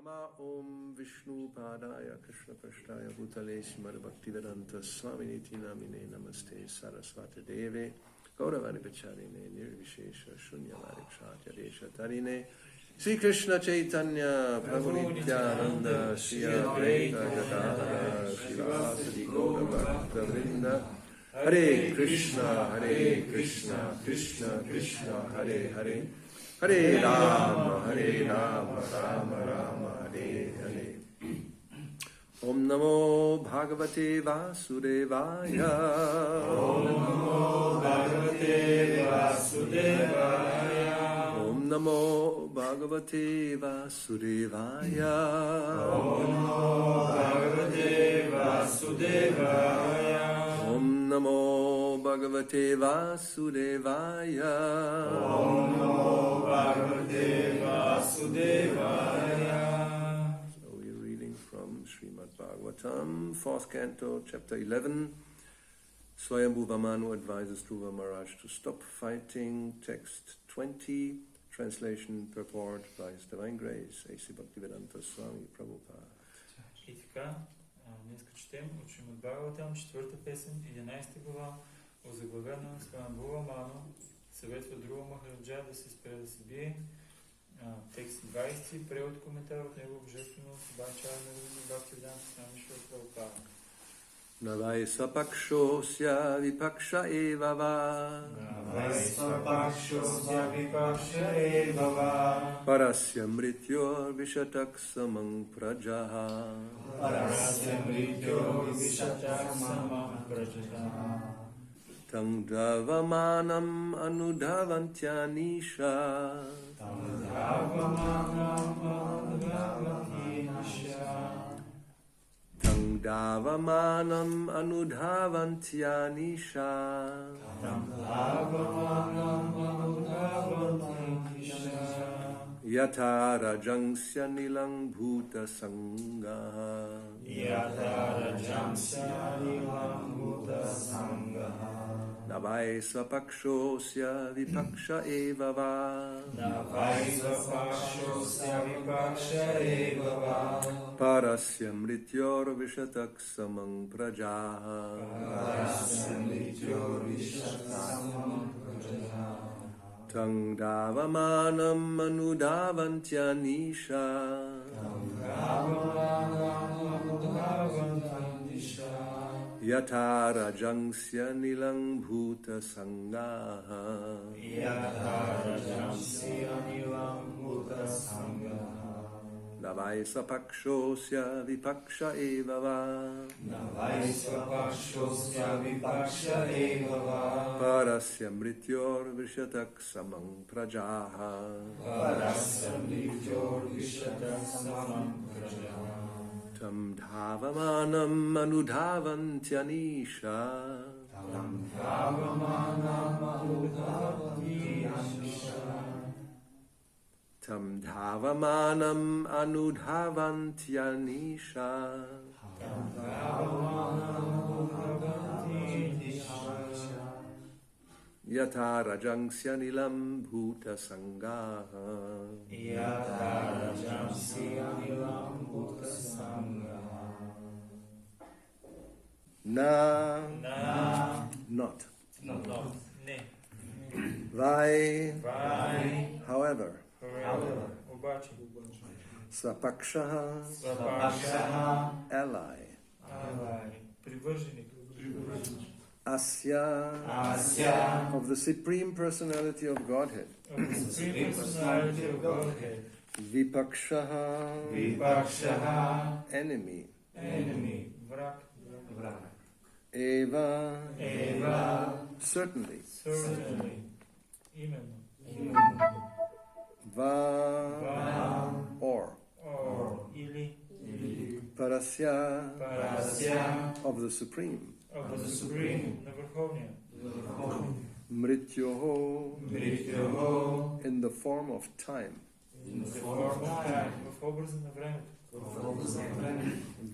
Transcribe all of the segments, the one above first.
Nama Om Vishnu Padaya Krishna Prashtaya Bhutale Srimad Bhaktivedanta Swaminiti Namine Namaste Saraswati Deve Gauravani Pacharine Nirvishesha Shunyavadi Kshatya Desha Tarine Sri Krishna Chaitanya Prabhu Nityananda Sri Advaita Gadadhara Srivasadi Gaura Bhakta Vrinda Hare Krishna Krishna Krishna Hare Hare Hare Rama Rama Rama Hare Hare Om Namo Bhagavate Vasudevaya Om Namo Bhagavate Vasudevaya Om Namo Bhagavate Vasudevaya Om Namo Bhagavate Vasudevaya Om Namo Bhagavate Vasudevaya Om Namo Bhagavate Vasudevaya. So we're reading from Srimad Bhagavatam, 4th canto, chapter 11. Swayambhu Vamanu advises Dhruva Maharaj to stop fighting. Text 20, translation purport by His Divine Grace, A.C. Bhaktivedanta Swami Prabhupada. И така, днес четем от Шримад Бхагаватам, 4 песен, 11 глава, озаглавена Свайамбху Ваману, съветва Dhruva Махараджа да се спре да се бие. Текст 20, превод коментар от него божествено Бачарна Бхактивиданта Свами Шри Прабхупада. Navai sapakshosya vipaksha evava Vaisvapakshosya vipaksha evava Parasya mrityor vishatak samang prajaha Parasya mrityo vishatak samam prajaha Tang dravamanam anudhavantyanisha Tam dhavamanam anudhavatisha Tang davamanam anudhavantyanisha Tam dhavamanam anudhavatisha Yatha rajangsya nilang bhuta sangaha Yata rajamsya nilam bhuta sangaha Navai sapakshosya vipaksha evava Vaisvapakshosya vipaksha evava Parasya mrityor vishatak samang prajaha Parasya mrityo vishatam prajaha Tang davamanam anudhavantyanisha Tam dhavamanam anudhavantisha Yatha rajangsya nilang bhuta sangaha Yata rajamsya nilam bhuta sangaha Navai sapakshosya vipaksha evava Vaisvapakshosya vipaksha evava Parasya mrityor vishatak samang prajaha Parasya mrityo vishatak samam prajaha Tam dhavamanam anudhavantyanisha Tam dhavamanam anudhavatisha Tam dhavamanam anudhavantyanisha Tam dhavamanam anudhavatisha Yatha rajangsya nilam bhuta sangaha Yata rajamsya nilam bhuta sangaha Na На, not но, не, Vai вай, however however, обаче, Sapakshaha Svapakshaha ally алай, привърженик, Asya Asya of the Supreme Personality of Godhead of the Supreme Personality of Godhead, Vipakshaha Vipakshaha enemy enemy враг, Eva Eva certainly certainly, именно, Va or или Parasya Parasya of the Supreme of the Supreme, на Върховния, Mrityoho Mrityoho in the form of time in the form of time в образа на времето,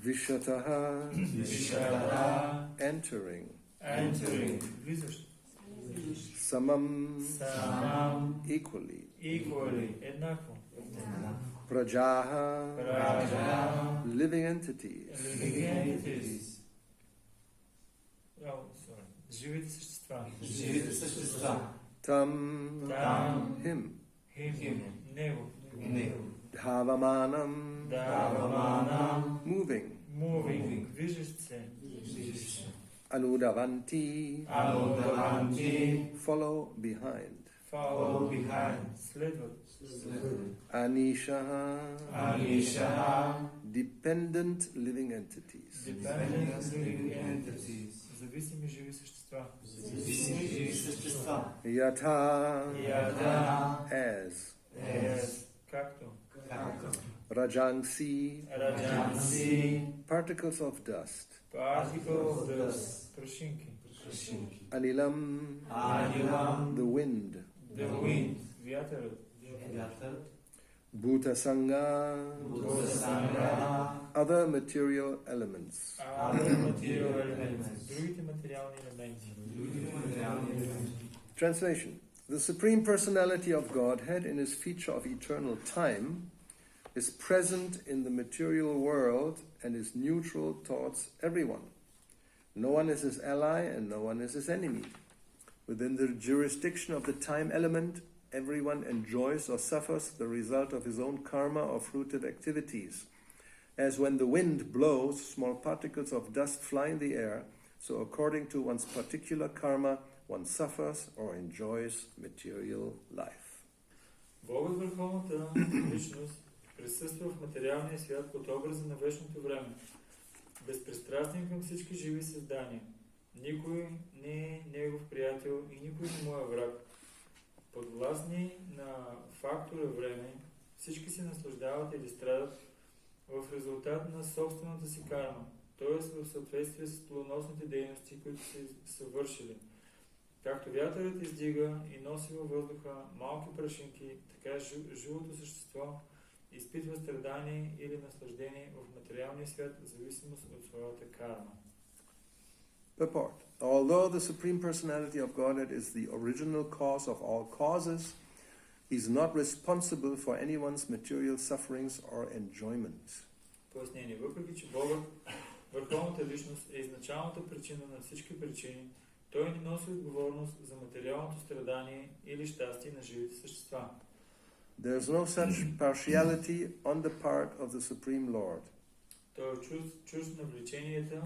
Vishataha Vishataha entering entering влизащ, Samam Samam equally equally, еднакво, Prajaha, Raja, living entities. living entities, живите същества. живите същества, Tam, Там, him. him, него, него, Dhavamanam, Davamanam, moving. moving, движещ се, Anudavanti, Anudavanti, follow behind. follow behind, следват, Anishaha, Anisha, dependent living entities. dependent living entities, зависими живи същества. зависими живи същества, Yatha, Yada, as. Както както, Rajangsi, Rajansi, particles of dust. particles, прашинки, Прашинки, Anilam, Anilam, the wind. the wind, вятърът, вятър, Bhutasanga, Bhutasanga, other material elements. other material elements, другите материални елементи. други материални елементи. Translation. The Supreme Personality of Godhead, in his feature of eternal time, is present in the material world and is neutral towards everyone. No one is his ally and no one is his enemy. Within the jurisdiction of the time element, everyone enjoys or suffers the result of his own karma or fruitive activities. As when the wind blows, small particles of dust fly in the air, so according to one's particular karma, one suffers or enjoys material life. Богът върховната личност присъства в материалния свят под образа на вечното време, безпристрастен към всички живи създания. Никой не е негов приятел и никой не му е враг. Подвластни на фактора време, всички се наслаждават или страдат в резултат на собствената си карма, т.е. в съответствие с плодоносните дейности, които са вършили. Както вятърът издига и носи във въздуха малки прашинки, така живото същество изпитва страдание или наслаждение в материалния свят в зависимост от своята карма. Purport. Although the Supreme Personality of Godhead is the original cause of all causes, he is not responsible for anyone's material sufferings or enjoyment. Пояснение. Въпреки, че Богът, върховната личност, е изначалната причина на всички причини, той не носи отговорност за материалното страдание или щастие на живите същества. There is no such partiality on the part of the Supreme Lord. Той е чужд на влеченията,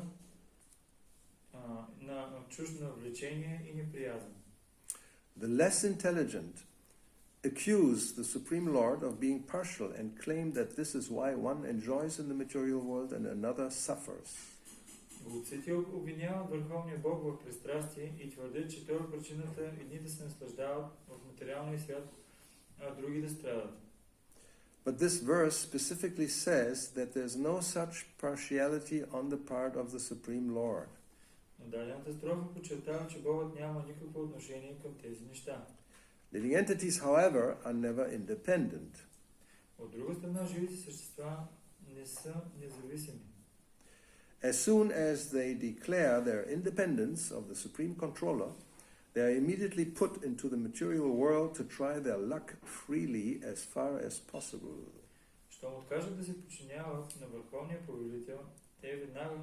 чужд на влечение и неприязан. The less intelligent accuse the Supreme Lord of being partial and claim that this is why one enjoys in the material world and another suffers. Глупците обвиняват Върховния Бог в пристрастие и твърдят, че той е причината едните се наслаждават в материалния свят, а други да страдат. But this verse specifically says that there's no such partiality on the part of the Supreme Lord. Но дадената строфа подчертава, че Богът няма никакво отношение към тези неща. Living entities, however, are never independent. От друга страна, живите същества не са независими. As soon as they declare their independence of the Supreme Controller, they are immediately put into the material world to try their luck freely as far as possible. Щом откажат да се подчиняват на Върховния Повелител, те веднага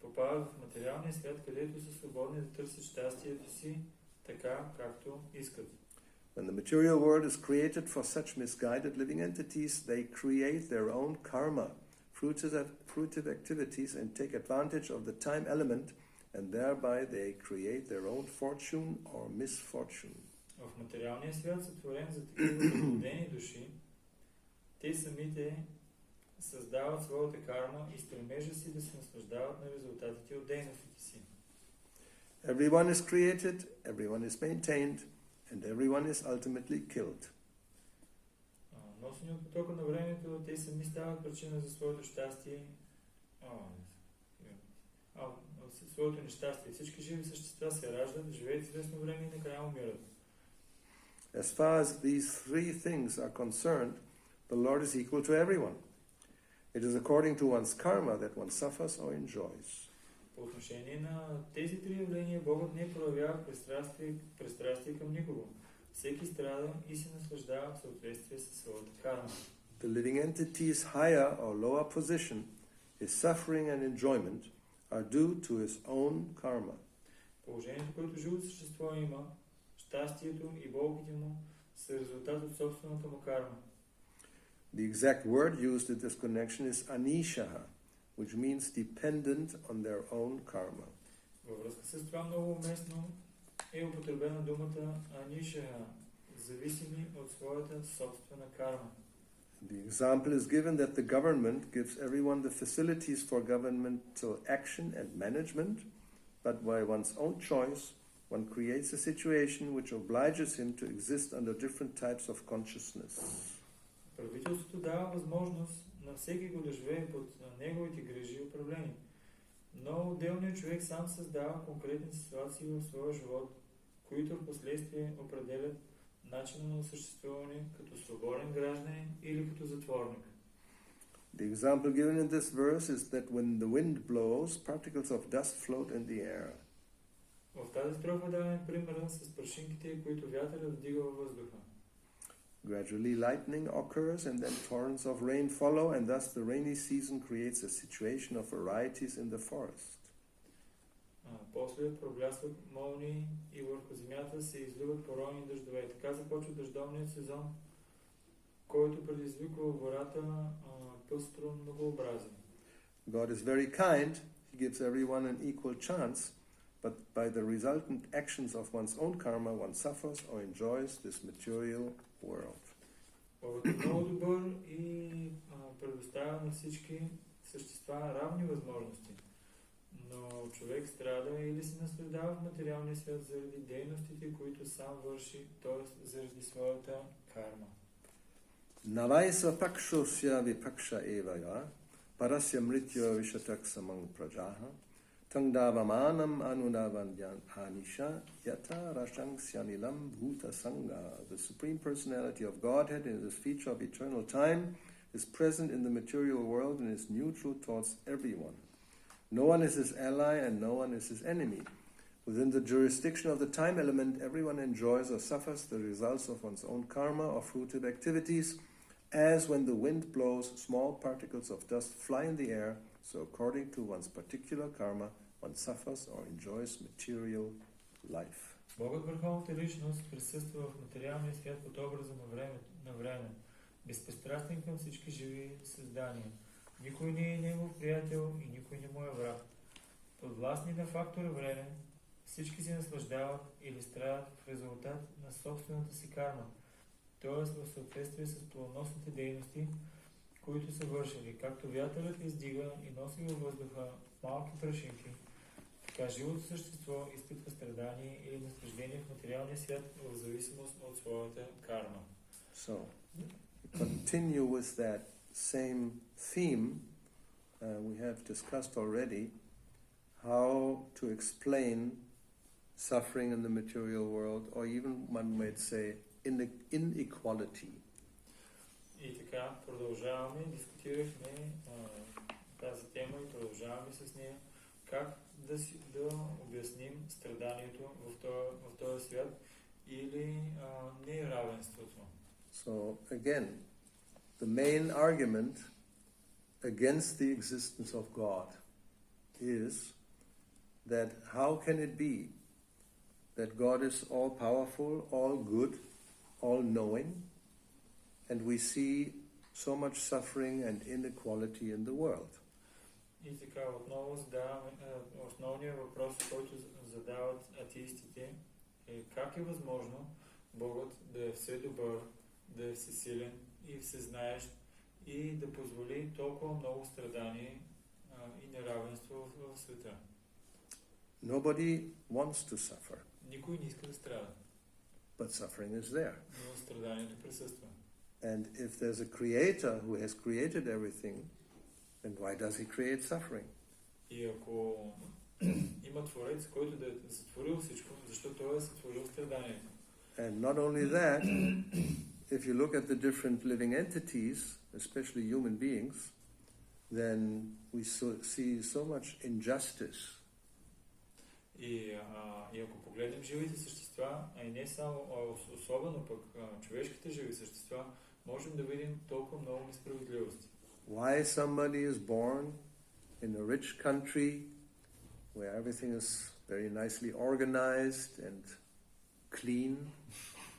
попадат в материалния свят, където са свободни да търсят щастието си така, както искат. When the material world is created for such misguided living entities, they create their own karma, fruitive activities, and take advantage of the time element, and thereby they create their own fortune or misfortune. В материалния свят, сътворен за такива заблудени души, те самите създават своята карма и стремежа си да се наслаждават на резултатите от дейностите си. Everyone is created, everyone is maintained, and everyone is ultimately killed. Носени от потока на времето, те сами стават причина за своето щастие, своето нещастие. Всички живи същества се раждат, живеят известно време и накрая умират. As far as these three things are concerned, the Lord is equal to everyone. It is according to one's karma that one suffers or enjoys. По отношение на тези три явления, Богът не проявява пристрастие към никого. Всеки страда и се наслаждава в съответствие със своята карма. the living entity's higher or lower position, his suffering and enjoyment are due to his own karma. Положението, което живото същество има, щастието и болките му са резултат от собствената му карма. The exact word used in this connection is anishaha, which means dependent on their own karma. Във връзка с това много уместно е употребена думата анишаха, зависими от своята собствена карма. The example is given that the government gives everyone the facilities for governmental action and management, but by one's own choice, one creates a situation which obliges him to exist under different types of consciousness. Правителството дава възможност на всеки го да живее под неговите грижи и управление. Но отделният човек сам създава конкретни ситуации в своя живот, които в последствие определят начина на съществуване като свободен гражданин или като затворник. The example given in this verse is that when the wind blows, particles of dust float in the air. В тази строфа даваме примера с прашинките, които вятърът вдига във въздуха. Gradually lightning occurs and then torrents of rain follow, and thus the rainy season creates a situation of varieties in the forest. После проблясват молнии и върху земята се изливат поройни дъждове. Така започва дъждовният сезон, който предизвиква в гората пъстро многообразие. God is very kind. He gives everyone an equal chance, but by the resultant actions of one's own karma, one suffers or enjoys this material world. Богът е много добър и предоставя на всички същества равни възможности. Но човек страда или се наслаждава в материалния свят заради дейностите, които сам върши, т.е. заради своята карма. Navaisa pakshosya vipaksha evaya parasya mritya vishatak samang prajaha tangdavamanam anudavanyan anisha yata rashang syanilam bhuta sangha. The Supreme Personality of Godhead in this feature of eternal time is present in the material world and is neutral towards everyone. No one is his ally and no one is his enemy. Within the jurisdiction of the time element, everyone enjoys or suffers the results of one's own karma or fruitive activities, as when the wind blows, small particles of dust fly in the air, so according to one's particular karma, one suffers or enjoys material life. Богът върховната личност присъства в материалния свят под образа на време, безпристрастен към всички живи създания. Никой не е негов приятел и никой не му е враг. Подвластни на фактора време, всички се наслаждават или страдат в резултат на собствената си карма, т.е. в съответствие с планосните дейности, които са вършили. Както вятърът издига и носи във въздуха малки прашинки, така живото същество изпитва страдание или наслаждение в материалния свят в зависимост от своята карма. So, continue with that same theme. We have discussed already how to explain suffering in the material world, or even one might say inequality. И така продължаваме, дискутирахме тази тема и продължаваме с нея, как да обясним страданието в този свят или неравенството. So again, the main argument against the existence of God is that how can it be that God is all-powerful, all-good, all-knowing, and we see so much suffering and inequality in the world? И така отново задаваме основния въпрос, който задават атеистите, е как е възможно Богът да е все добър, да е всесилен и всезнаещ и да позволи толкова много страдание и неравенство в света. Nobody wants to suffer, Никой не иска да страда, but suffering is there. но страданието присъства. And if there's a creator who has created everything, then why does he create suffering? И ако има Творец, който да е сътворил всичко, защо той е сътворил страданието? And not only that, if you look at the different living entities, especially human beings, then we see so much injustice. И ако погледнем живите същества, а и не само, особено пък човешките живи същества, можем да видим толкова много несправедливости. Why somebody is born in a rich country where everything is very nicely organized and clean,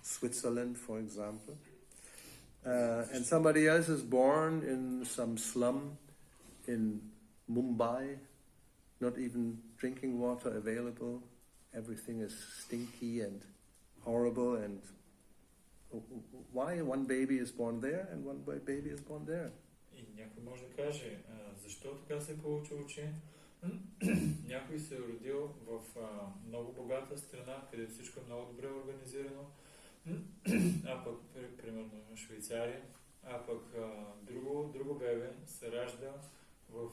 Switzerland, for example, and somebody else is born in some slum in Mumbai, not even drinking water available, everything is stinky and horrible, and why one baby is born there and one baby is born there? И някой може да каже, защо така се е получило, че някой се е родил в много богата страна, където всичко е много добре организирано, а пък, примерно, Швейцария, а пък друго бебе се ражда в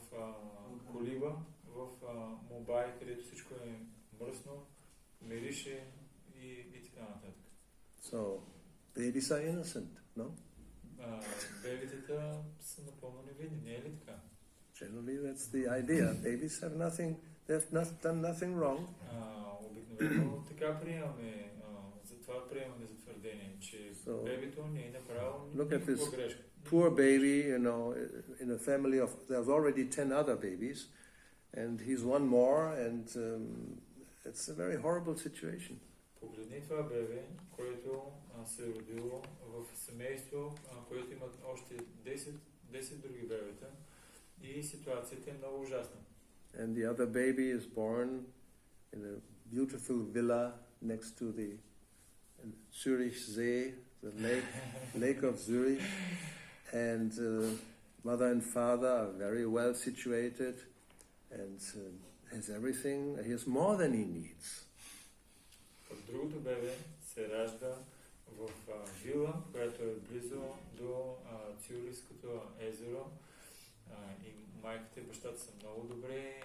колиба, в Мумбай, където всичко е мръсно, мирише и така нататък. So, babies are innocent, no? Бебетата са напълно невинни, не е ли така? Generally, that's the idea. Babies have nothing, done nothing wrong. Обикновено така приемаме, затова приемаме за твърдение, че бебето не е направило никаква грешка. Poor baby, you know, in a family of, there's already 10 other babies, and he's one more, and it's a very horrible situation. Погледни това бебе, което се е родило в семейство, което имат още 10 други бебета, и ситуацията е много ужасна. And the other baby is born in a beautiful villa next to the Zürich See, the lake of Zurich, and mother and father are very well situated, and has everything. He has more than he needs. Другото бебе се ражда в вила, която е близо до Цюрихското езеро, и майката и бащата са много добре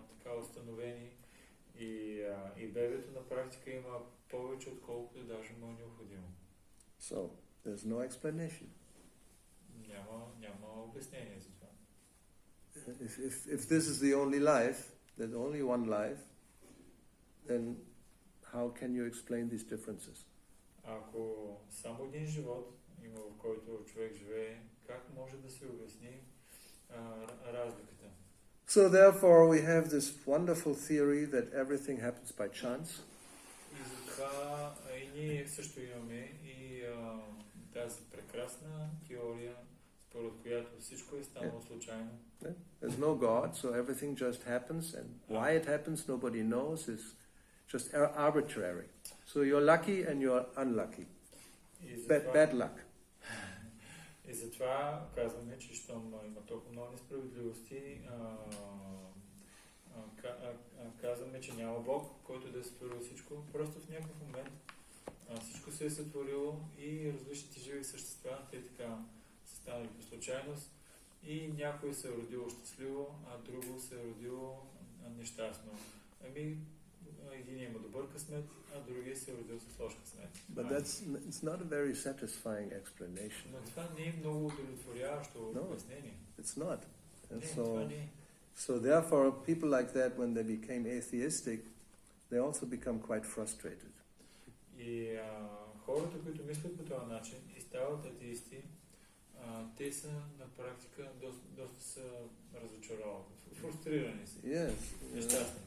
така установени, и бебето на практика има повече, отколкото даже му е необходимо. So, there's no explanation. Няма обяснение за това. If this is the only life, there's only one life, then how can you explain these differences? Ако само един живот има, в който човек живее, как може да се обясни разликата? So therefore we have this wonderful theory that everything happens by chance. И затова и ние също имаме и тази прекрасна теория, според която всичко е станало случайно. There's no God, so everything just happens, and why it happens nobody knows, is just arbitrary. So you're lucky and you're unlucky. Bad luck. И затова казваме, че щом има толкова много несправедливости, казваме, че няма Бог, който да е сътворил всичко. Просто в някакъв момент всичко се е сътворило и различните живи същества, те така са станали по случайност, и някой се е родило щастливо, а друго се е родило нещастно. Един има добър късмет, а другия се е родил с лош късмет. But it's not a very satisfying explanation. Но това не е много удовлетворяващо обяснение. It's not. And това не е. So therefore, people like that, when they became atheistic, they also become quite frustrated. И хората, които мислят по този начин и стават атеисти, те са на практика доста са разочаровани, фрустрирани са. Yes. Нещастни.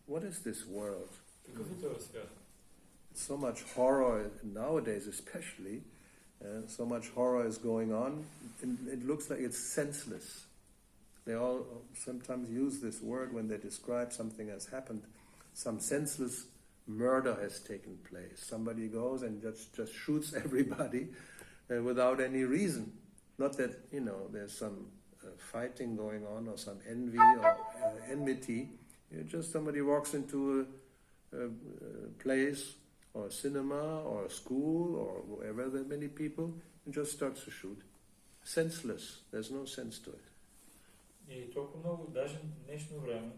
What is this world? Какъв е този свят? So much horror nowadays, especially. So much horror is going on. It looks like it's senseless. They all sometimes use this word when they describe something has happened. Some senseless murder has taken place. Somebody goes and just shoots everybody without any reason. Not that, there's some fighting going on or some envy or enmity. Just somebody walks into a place or a cinema or a school or wherever there are many people and just starts to shoot. Senseless. There's no sense to it. И толкова много, даже в днешно време,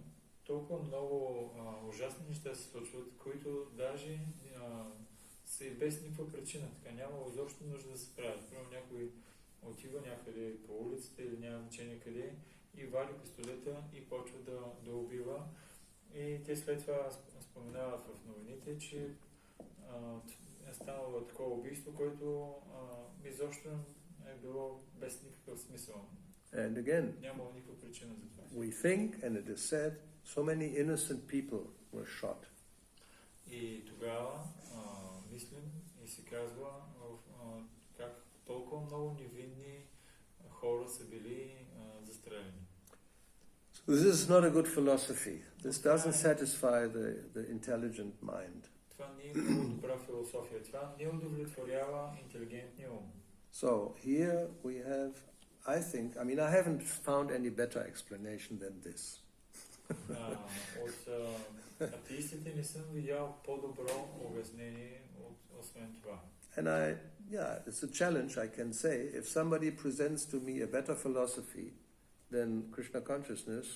толкова много ужасни неща се случват, които даже са и без никаква причина. Така няма изобщо нужда да се правят. Примерно някой отива някъде по улицата или няма значение къде и вади пистолета и почва да убива. И те след това споменават в новините, че е станало такова убийство, което изобщо е било без никакъв смисъл. And again, Няма никаква причина за това. we think, and it is said, so many innocent people were shot. И тогава мислим и се казва как толкова много невинни хора са били застреляни. So this is not a good philosophy. This doesn't satisfy the intelligent mind. Това не е много добра философия. Това не удовлетворява интелигентния ум. So here we have, I mean, I haven't found any better explanation than this. От атеистите не съм видял по-добро обяснение освен това. And it's a challenge, I can say. If somebody presents to me a better philosophy than Krishna consciousness,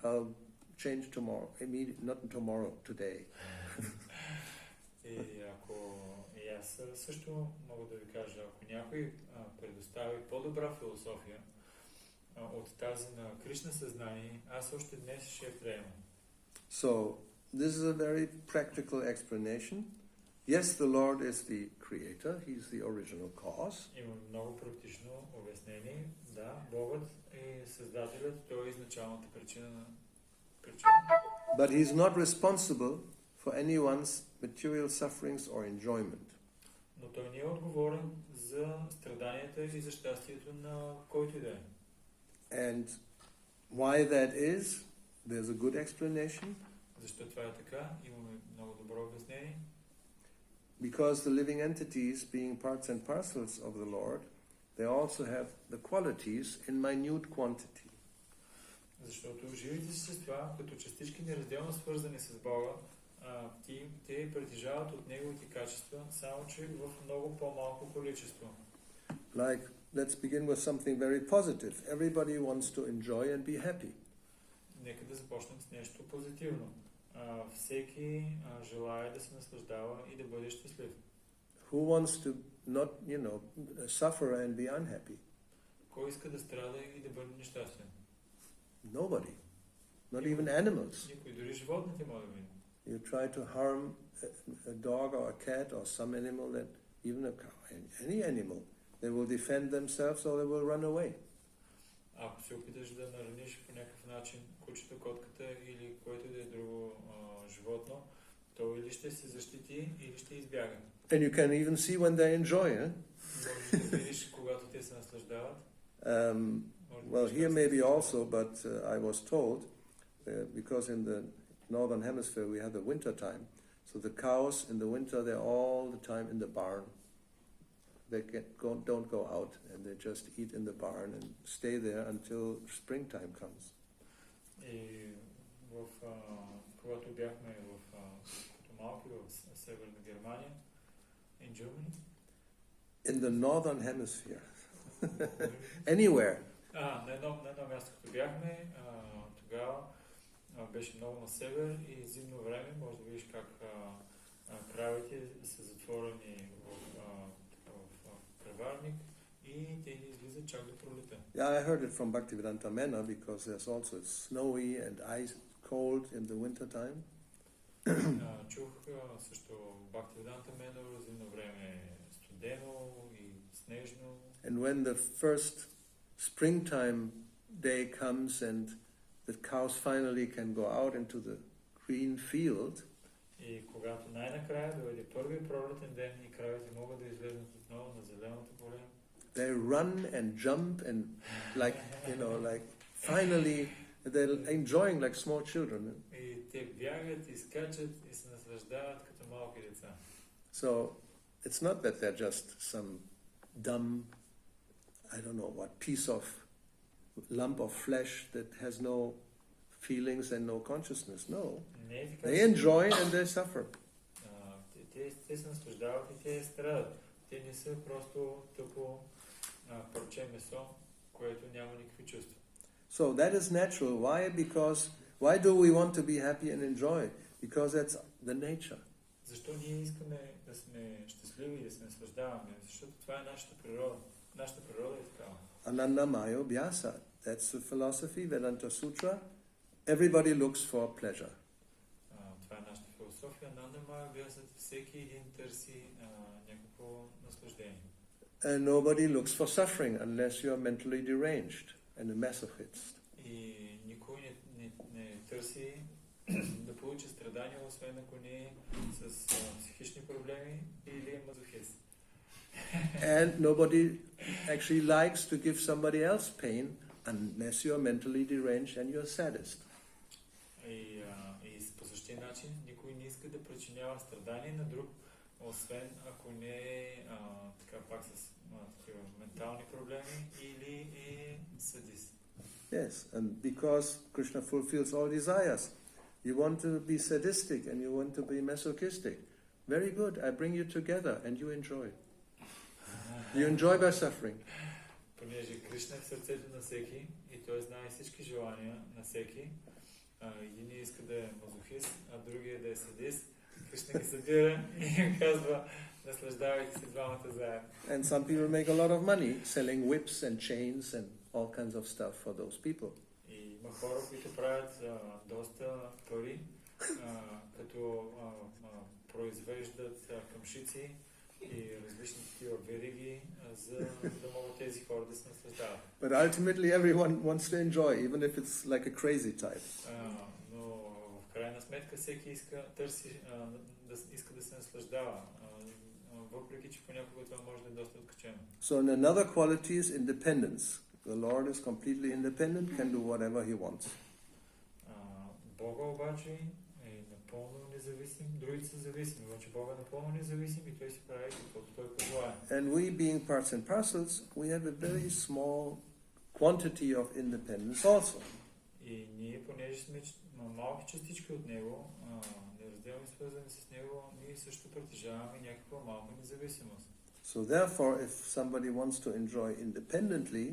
I'll change tomorrow. Not tomorrow, today. И аз също мога да ви кажа, ако някой предостави по-добра философия от тази на Кришна съзнание, аз още днес ще я приемам. So, this is a very practical explanation. Yes, the Lord is the creator, He's the original cause. Има много практично обяснение. Да, Богът е създателят, той е изначалната причина. But He's not responsible for anyone's material sufferings or enjoyment. Но той не е отговорен за страданията и за щастието на който и да е. And why that is, there's a good explanation. Защо това е така? Имаме много добро обяснение. Because the living entities, being parts and parcels of the Lord, they also have the qualities in minute quantity. Защото живите същества, като частички неразделно свързани с Бога, те притежават от неговите качества, само че в много по-малко количество. Like, let's begin with something very positive. Everybody wants to enjoy and be happy. Нека да започнем с нещо позитивно. Всеки желае да се наслаждава и да бъде щастлив. Who wants to not, suffer and be unhappy? Кой иска да страда и да бъде нещастен? Nobody. Not even animals. Никой, дори животните могат да бъде. You try to harm a dog or a cat or some animal, that even a cow, any animal, they will defend themselves or they will run away. Ако се опиташ да нараниш по някакъв начин кучето, котката или което да е друго животно, то или ще се защити, или ще избяга. And you can even see when they enjoy, Можеш да видиш, когато те се наслаждават. Well, here maybe also, but I was told, because in the northern hemisphere we have the winter time, so the cows in the winter, they're all the time in the barn. They don't go out, and they just eat in the barn and stay there until springtime comes. И когато бяхме като малки в Северна Германия, in Germany? In the northern hemisphere. Anywhere. На едно място, като бяхме, тогава беше много на север и зимно време, може да видиш как кравите са затворени в кръварник и те не излизат чак до пролета. Yeah, I heard it from Bhaktivedanta Mena because there's also snowy and ice cold in the winter time. Чух също Бхактивиданта Мена, зимно време е студено и снежно. And when the first springtime day comes and the cows finally can go out into the green field, И когато най-накрая дойде първият пролетен ден и кравите могат да излезнат отново на зеленото поле, they run and jump and like finally they're enjoying like small children. и те бягат, и скачат и се наслаждават като малки деца. So it's not that they're just some dumb, I don't know what, piece of lump of flesh that has no feelings and no consciousness. No. Не е така, They enjoy and they suffer. те се наслаждават и те страдат. Те не са просто тъпо парче месо, което няма никакви чувства. So that is natural. Why do we want to be happy and enjoy? Because that's the nature. Защо ние искаме да сме щастливи и да се наслаждаваме? Защото това е нашата природа. Нашата природа е такава. Anandamayo Vyasa. That's the philosophy, Vedanta Sutra. Everybody looks for pleasure. Това е нашата философия. Анандамая Vyasa, всеки един търси някакво наслаждение. And nobody looks for suffering unless you are mentally deranged and a masochist. И никой не търси да получи страдания, освен ако не е с психични проблеми или е мазохист. And nobody actually likes to give somebody else pain unless you are mentally deranged and you are sadist. И по същия начин никой не иска да причинява страдания на друг, освен ако не е така пак с такива ментални проблеми или е садист. Yes, and because Krishna fulfills all desires, you want to be sadistic and you want to be masochistic. Very good, I bring you together and you enjoy. You enjoy by suffering. Понеже Кришна е в сърцето на всеки и той знае всички желания на всеки, един иска да е мазохист, а другия да е садист, Кришна ги събира и им казва, наслаждавайте се двамата заедно. And some people make a lot of money selling whips and chains and all kinds of stuff for those people. И има хора, които правят доста пари, като произвеждат камшици и различни такива вериги, за да могат тези хора да се наслаждават. But ultimately everyone wants to enjoy, even if it's like a crazy type. Но в крайна сметка всеки иска да се наслаждава, въпреки че понякога това може да е доста откачено. So another quality is independence. The Lord is completely independent, can do whatever he wants. Бога обаче е напълно независим, другите са зависими, обаче Бога е напълно независим и той си прави каквото той пожелае. And we, being parts and parcels, we have a very small quantity of independence also. И ние, понеже сме малки частички от него, неразделно свързани с него, ние също притежаваме някаква малка независимост. So therefore, if somebody wants to enjoy independently,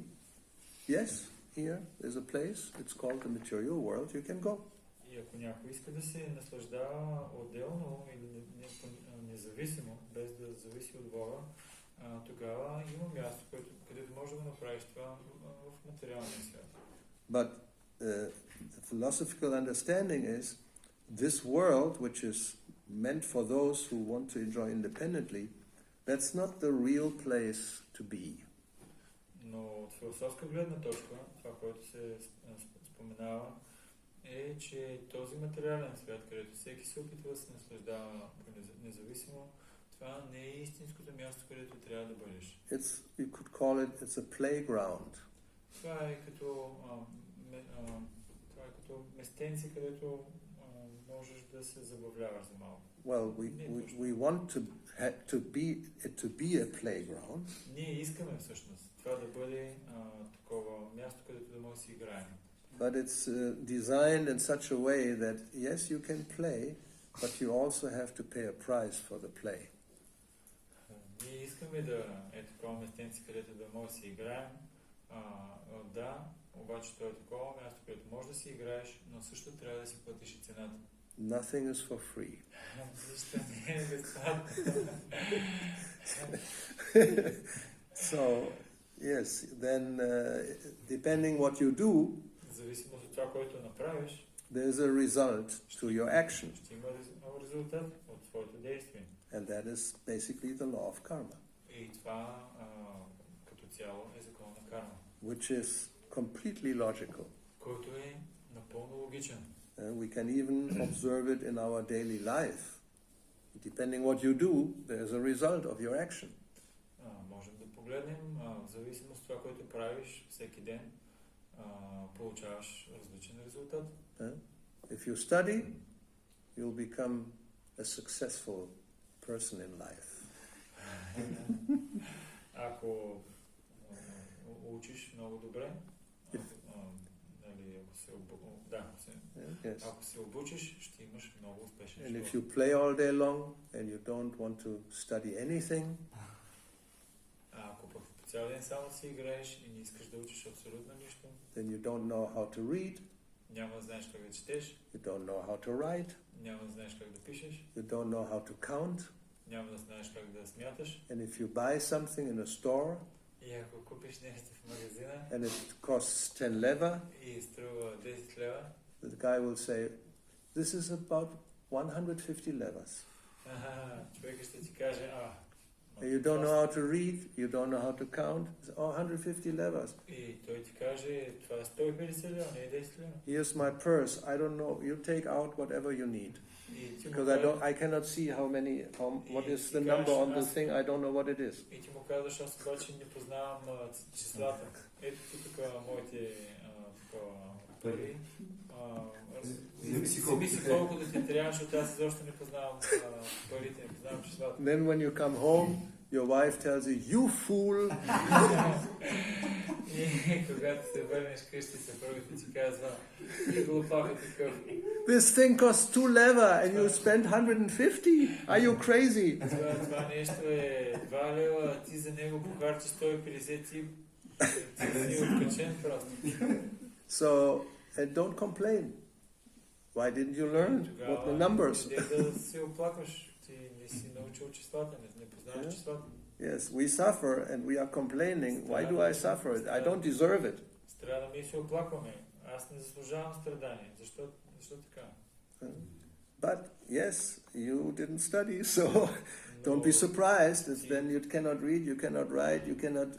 yes, here is a place, it's called the material world, you can go. И ако някой иска да се наслаждава отделно или независимо, без да зависи от Бога, тогава има място, където може да направиш това в материалния свят. But the philosophical understanding is this world, which is meant for those who want to enjoy independently, that's not the real place to be. Но от философска гледна точка, това, което се споменава, е, че този материален свят, където всеки се опитва да се наслаждава независимо, това не е истинското място, където трябва да бъдеш. You could call it, it's a playground. Това е като местенци, където можеш да се забавляваш за малко. Well, we want to be a playground. Ние искаме всъщност това да бъде такова място, където да може да си играем. But it's designed in such a way that, yes, you can play, but you also have to pay a price for the play. Ние искаме да е такова местенце, където да може да си играем. Да, обаче това е такова място, където можеш да си играеш, но също трябва да си платиш и цената. Nothing is for free. Нищо не е безплатно. So, yes, then depending what you do, Зависимо от това, което направиш, there's a result to your action. ще има резултат от твоето действие. And that is basically the law of karma, И това като цяло е закон на карма, which is completely logical. който е напълно логичен. We can even observe it in our daily life. Depending what you do, there's a result of your action. Можем да погледнем, в зависимост от това, което правиш всеки ден, получаваш различен резултат. If you study, you'll become a successful person in life. Ако учиш много добре, ако се обучиш, ще имаш много успешен And живот. if you play all day long and you don't want to study anything, Ако пък по цял ден само си играеш и не искаш да учиш абсолютно нищо, then you don't know how to read, няма да знаеш как да четеш, you don't know how to write, няма да знаеш как да пишеш, you don't know how to count, няма да знаеш как да смяташ. and if you buy something in a store И ако купиш нещо в магазина and it costs 10 leva, и струва 10 лева, the guy will say, this is about 150 levas. човек ще ти каже, You don't know how to read, you don't know how to count. It's 150 levers. И той ти каже, това е 150 лева, не е 10 лева. Here's my purse. I don't know. You take out whatever you need. И ти му Because I cannot see what is the number on the thing. I don't know what it is. И ти му казваш, аз обаче не познавам числата. Ето ти тук моите пари. Вземи си колко да ти трябва, защото аз изобщо не познавам парите, не познавам числата. Then when you come home, your wife tells you, "You fool!" И когато се върнеш къщи, съпругата ти казва, ти глупака такъв. This thing costs 2 lever and you spend 150. Are you crazy? Това нещо е 2 лева, ти за него похарчиш 150, ти си откачен просто. So, and don't complain. Why didn't you learn what the numbers? Да се оплакваш, ти не си научил числата, не познаваш числата. Yes, we suffer and we are complaining. Why do I suffer? I don't deserve it. Страдаме и се оплакваме. Аз не заслужавам страдание. Защо така? But yes, you didn't study, so don't be surprised if then you cannot read, you cannot write, you cannot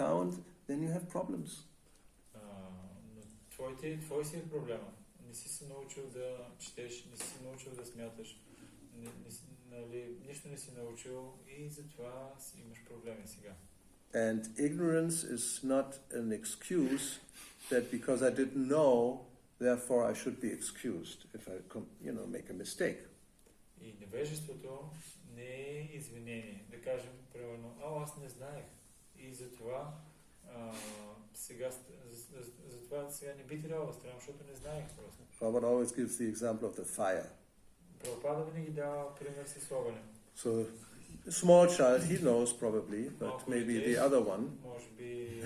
count, then you have problems. Твой си е проблема. Не си се научил да четеш, не си се научил да смяташ. Нищо не си научил и затова имаш проблеми сега. And ignorance is not an excuse that because I didn't know, therefore I should be excused if I make a mistake. И невежеството не е извинение. Да кажем, примерно, аз не знаех. И затова сега не би трябвало да страдам, защото не знаех просто. Robert always gives the example of the fire. Прабхупада винаги дава пример с огъня. So, a small child, he knows probably, but maybe the other one, може би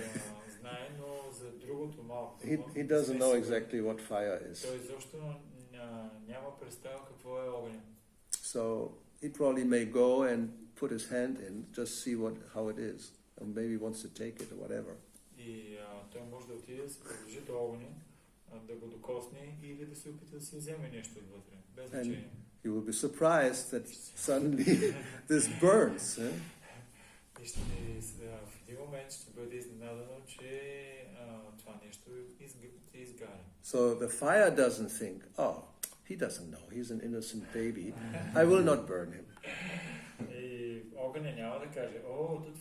знае, но за другото малко. he doesn't know exactly what fire is. Той изобщо няма представа какво е огъня. So, he probably may go and put his hand in, just see how it is, or maybe wants to take it or whatever. И той може да отиде да се приближи до огъня, да го докосне или да се опита да си вземе нещо отвътре, без значение. You will be surprised that suddenly this burns. И в един момент ще бъде изненадано, че това нещо ти изгаря. So the fire doesn't think, he doesn't know, he's an innocent baby, I will not burn him. И огъня няма да каже,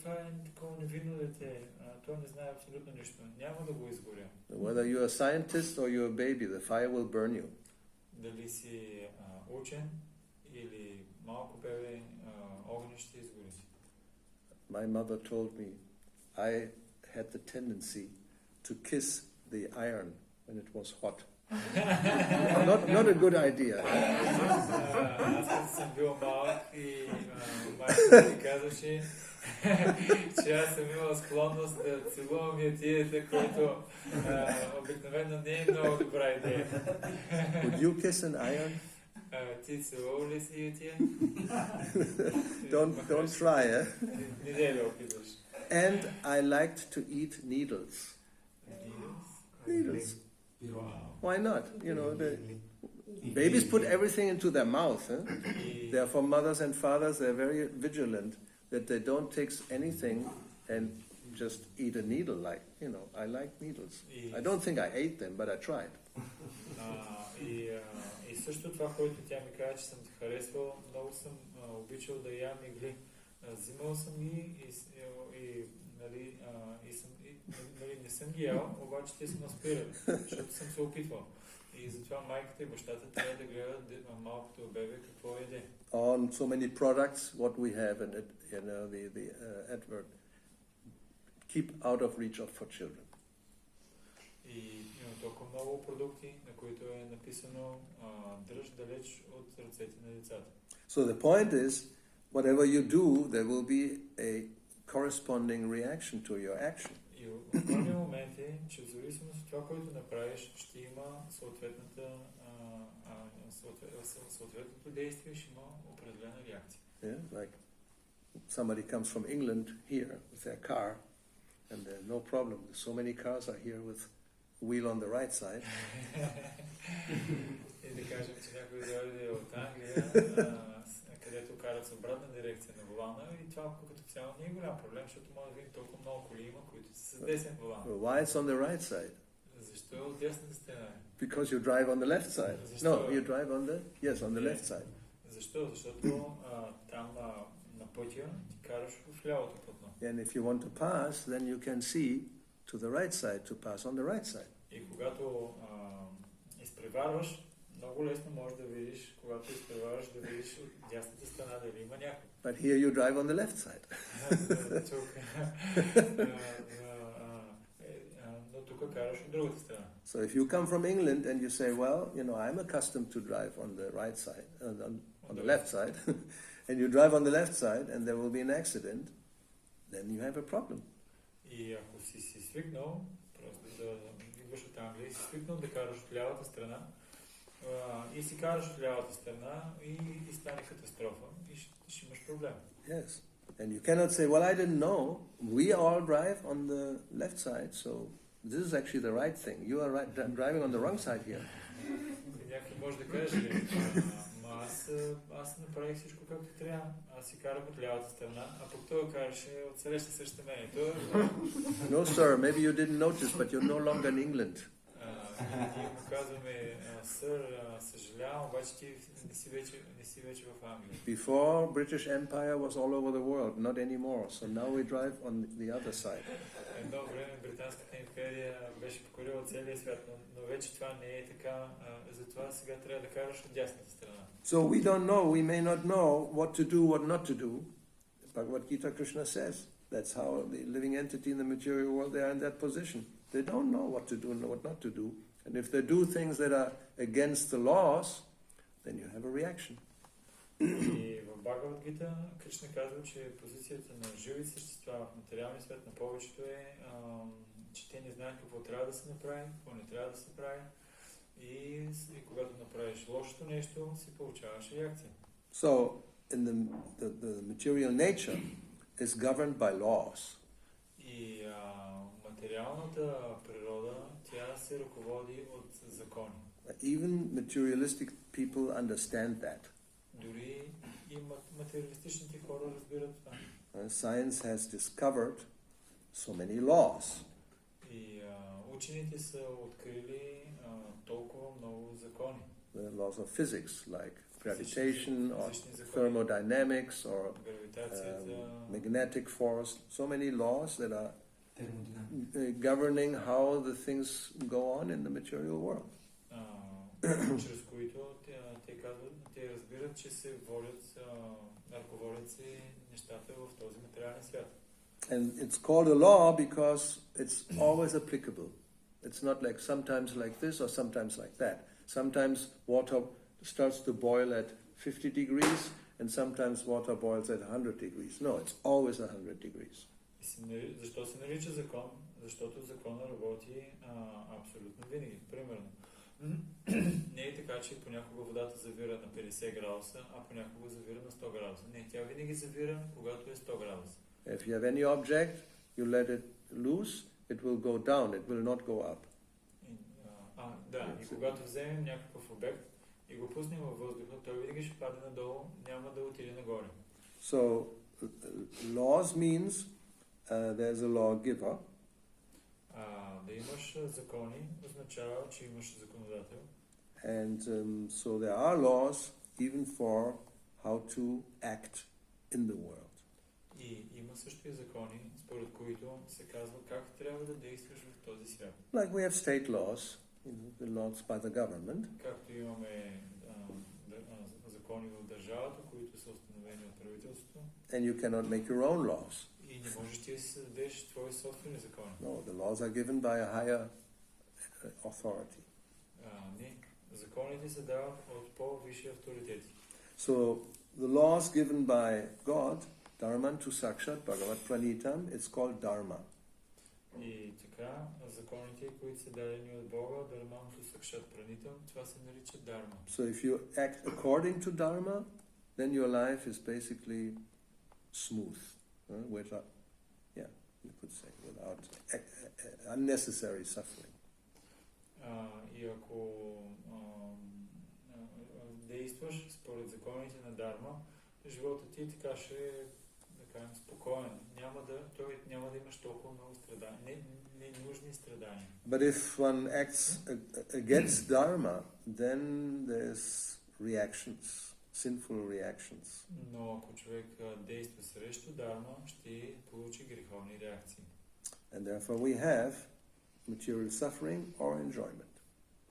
това е такова невинно дете, той не знае абсолютно нищо, няма да го изгоря. Whether you're a scientist or you're a baby, the fire will burn you. Дали си учен или малко бебе, огъня ще изгори. My mother told me I had the tendency to kiss the iron when it was hot. Not a good idea. Аз като съм бил малък и майка ми казваше, че аз съм имал склонност да целувам ятията, което обикновено не е много добра идея. Would you kiss an iron? Ти целувал ли си ятия? Don't try, Не дей да опитваш. And I liked to eat needles. Needles. Why not? Babies put everything into their mouth. Therefore, mothers and fathers, they're very vigilant that they don't take anything and just eat a needle. I like needles. I don't think I ate them, but I tried. И също това, което тя ми каза, че съм те харесвал, много съм обичал да ям игли. Взимал съм ги не съм ги ял, обаче те са ме спирали, защото съм се опитвал. И затова майката и бащата трябва да гледат малкото бебе какво еде. On so many products, what we have in it, the advert, keep out of reach for children. И има толкова много продукти, на които е написано дръж далеч от ръцете на децата. So the point is, whatever you do, there will be a corresponding reaction to your action. И основният момент е, че в зависимост от това, което направиш, ще има съответното действие, ще има определена реакция. Yeah, like somebody comes from England here with their car, and there's no problem. So many cars are here with wheel on the right side. И да кажем, че някой дойде от Англия, където карат с обратна дирекция на волана и това като цяло не е голям проблем, защото може да видим толкова много коли има, които са с десен волан. Why it's on the right side? Защо е от дясната страна? Because you drive on the left side. No, you drive on the, yes, on the left side. Защо? Защото там на пътя ти караш в лявото платно. And if you want to pass, then you can see to the right side to pass on the right side. И когато изпреварваш, много лесно можеш да видиш, когато изпреварваш, да видиш от дясната страна дали има някой. But here you drive on the left side. Но тук караш от другата страна. So if you come from England and you say, well, you know, I'm accustomed to drive on the right side, on the left side, and you drive on the left side and there will be an accident, then you have a problem. И ако си свикнал, просто да идваш от Англия и си свикнал да караш от лявата страна, и си караш от лявата страна и стане катастрофа и ще имаш проблем. Yes. And you cannot say, well, I didn't know. We all drive on the left side, so this is actually the right thing. You are driving on the wrong side here. Някой може да каже, аз направих всичко както трябва. Аз си карах от лявата страна, а пък той караше от среща срещу мен. No, sir, maybe you didn't notice, but you're no longer in England. Ние му казваме, сър, съжалявам, обаче ти не си вече в Англия. Before, British Empire was all over the world, not anymore. So now we drive on the other side. Едно време Британската империя беше покорила целия свят, но вече това не е така, затова сега трябва да караш от дясната страна. So we don't know, we may not know what to do, what not to do. But what Gita Krishna says, that's how the living entity in the material world, they are in that position. They don't know what to do and what not to do. And if they do things that are against the laws, then you have a reaction. И в Бхагавад Гита Кришна казва, че позицията на живи същества в материалния свет на повечето е, че те не знаят какво трябва да се направи, какво не трябва да се прави. И когато направиш лошото нещо, си получаваш реакция. So, in the material nature is governed by laws. И материалната природа, тя се ръководи от закони. Even materialistic people understand that. Дори и материалистичните хора разбират това. Science has discovered so many laws. И учените са открили толкова много закони. The laws of physics, like gravitation or thermodynamics or magnetic force. So many laws that are governing how the things go on in the material world. Чрез които те разбират, че се ръководят се нещата в този материален свят. And it's called a law because it's always applicable. It's not like sometimes like this or sometimes like that. Sometimes water starts to boil at 50 degrees and sometimes water boils at 100 degrees. No, it's always 100 degrees. Защо се нарича закон? Защото законът работи абсолютно винаги. Примерно, не е така, че понякога водата завира на 50 градуса, а понякога завира на 100 градуса. Не, тя винаги завира, когато е 100 градуса. If you have any object, you let it loose, it will go down, it will not go up. И когато вземем някакъв обект и го пуснем във въздуха, той винаги ще падне надолу, няма да отиде нагоре. So, laws means there's a lawgiver. Да имаш закони означава, че имаш законодател. And so there are laws even for how to act in the world. И има също и закони, според които се казва как трябва да действаш в този свят. Like we have state laws, the laws by the government. Както имаме закони в държавата, които са установени от правителството. And you cannot make your own laws. И не можеш ти да създадеш твои собствени закони. No, the laws are given by a higher authority. Не, законите се дават от по-висши авторитети. So the laws given by God, Dharmantu Sakshat Bhagavat Pranitam, it's called Dharma. И така, законите, които са дадени от Бога, Dharmantu Sakshat Pranitam, това се нарича Dharma. So if you act according to Dharma, then your life is basically smooth. Without, you could say, without unnecessary suffering. И ако действаш според законите на Дарма, живота ти така ще е, да кажем, спокоен. Той няма да имаш толкова много страдания, ненужни страдания. But if one acts against Dharma, then there's reactions, sinful reactions. Но ако човек действа срещу дарма, ще получи греховни реакции. And therefore we have material suffering or enjoyment.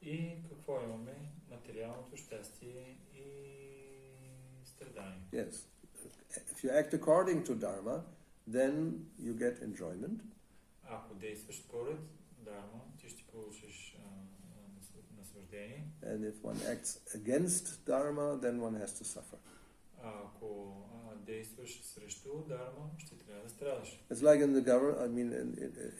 И какво имаме? Материалното щастие и страдание. Yes. If you act according to Dharma, then you get enjoyment. Ако действаш според дарма, ти ще получиш наслаждение. And if one acts against Dharma, then one has to suffer. Ако действаш срещу дарма, ще трябва да страдаш. It's like in the government, I mean,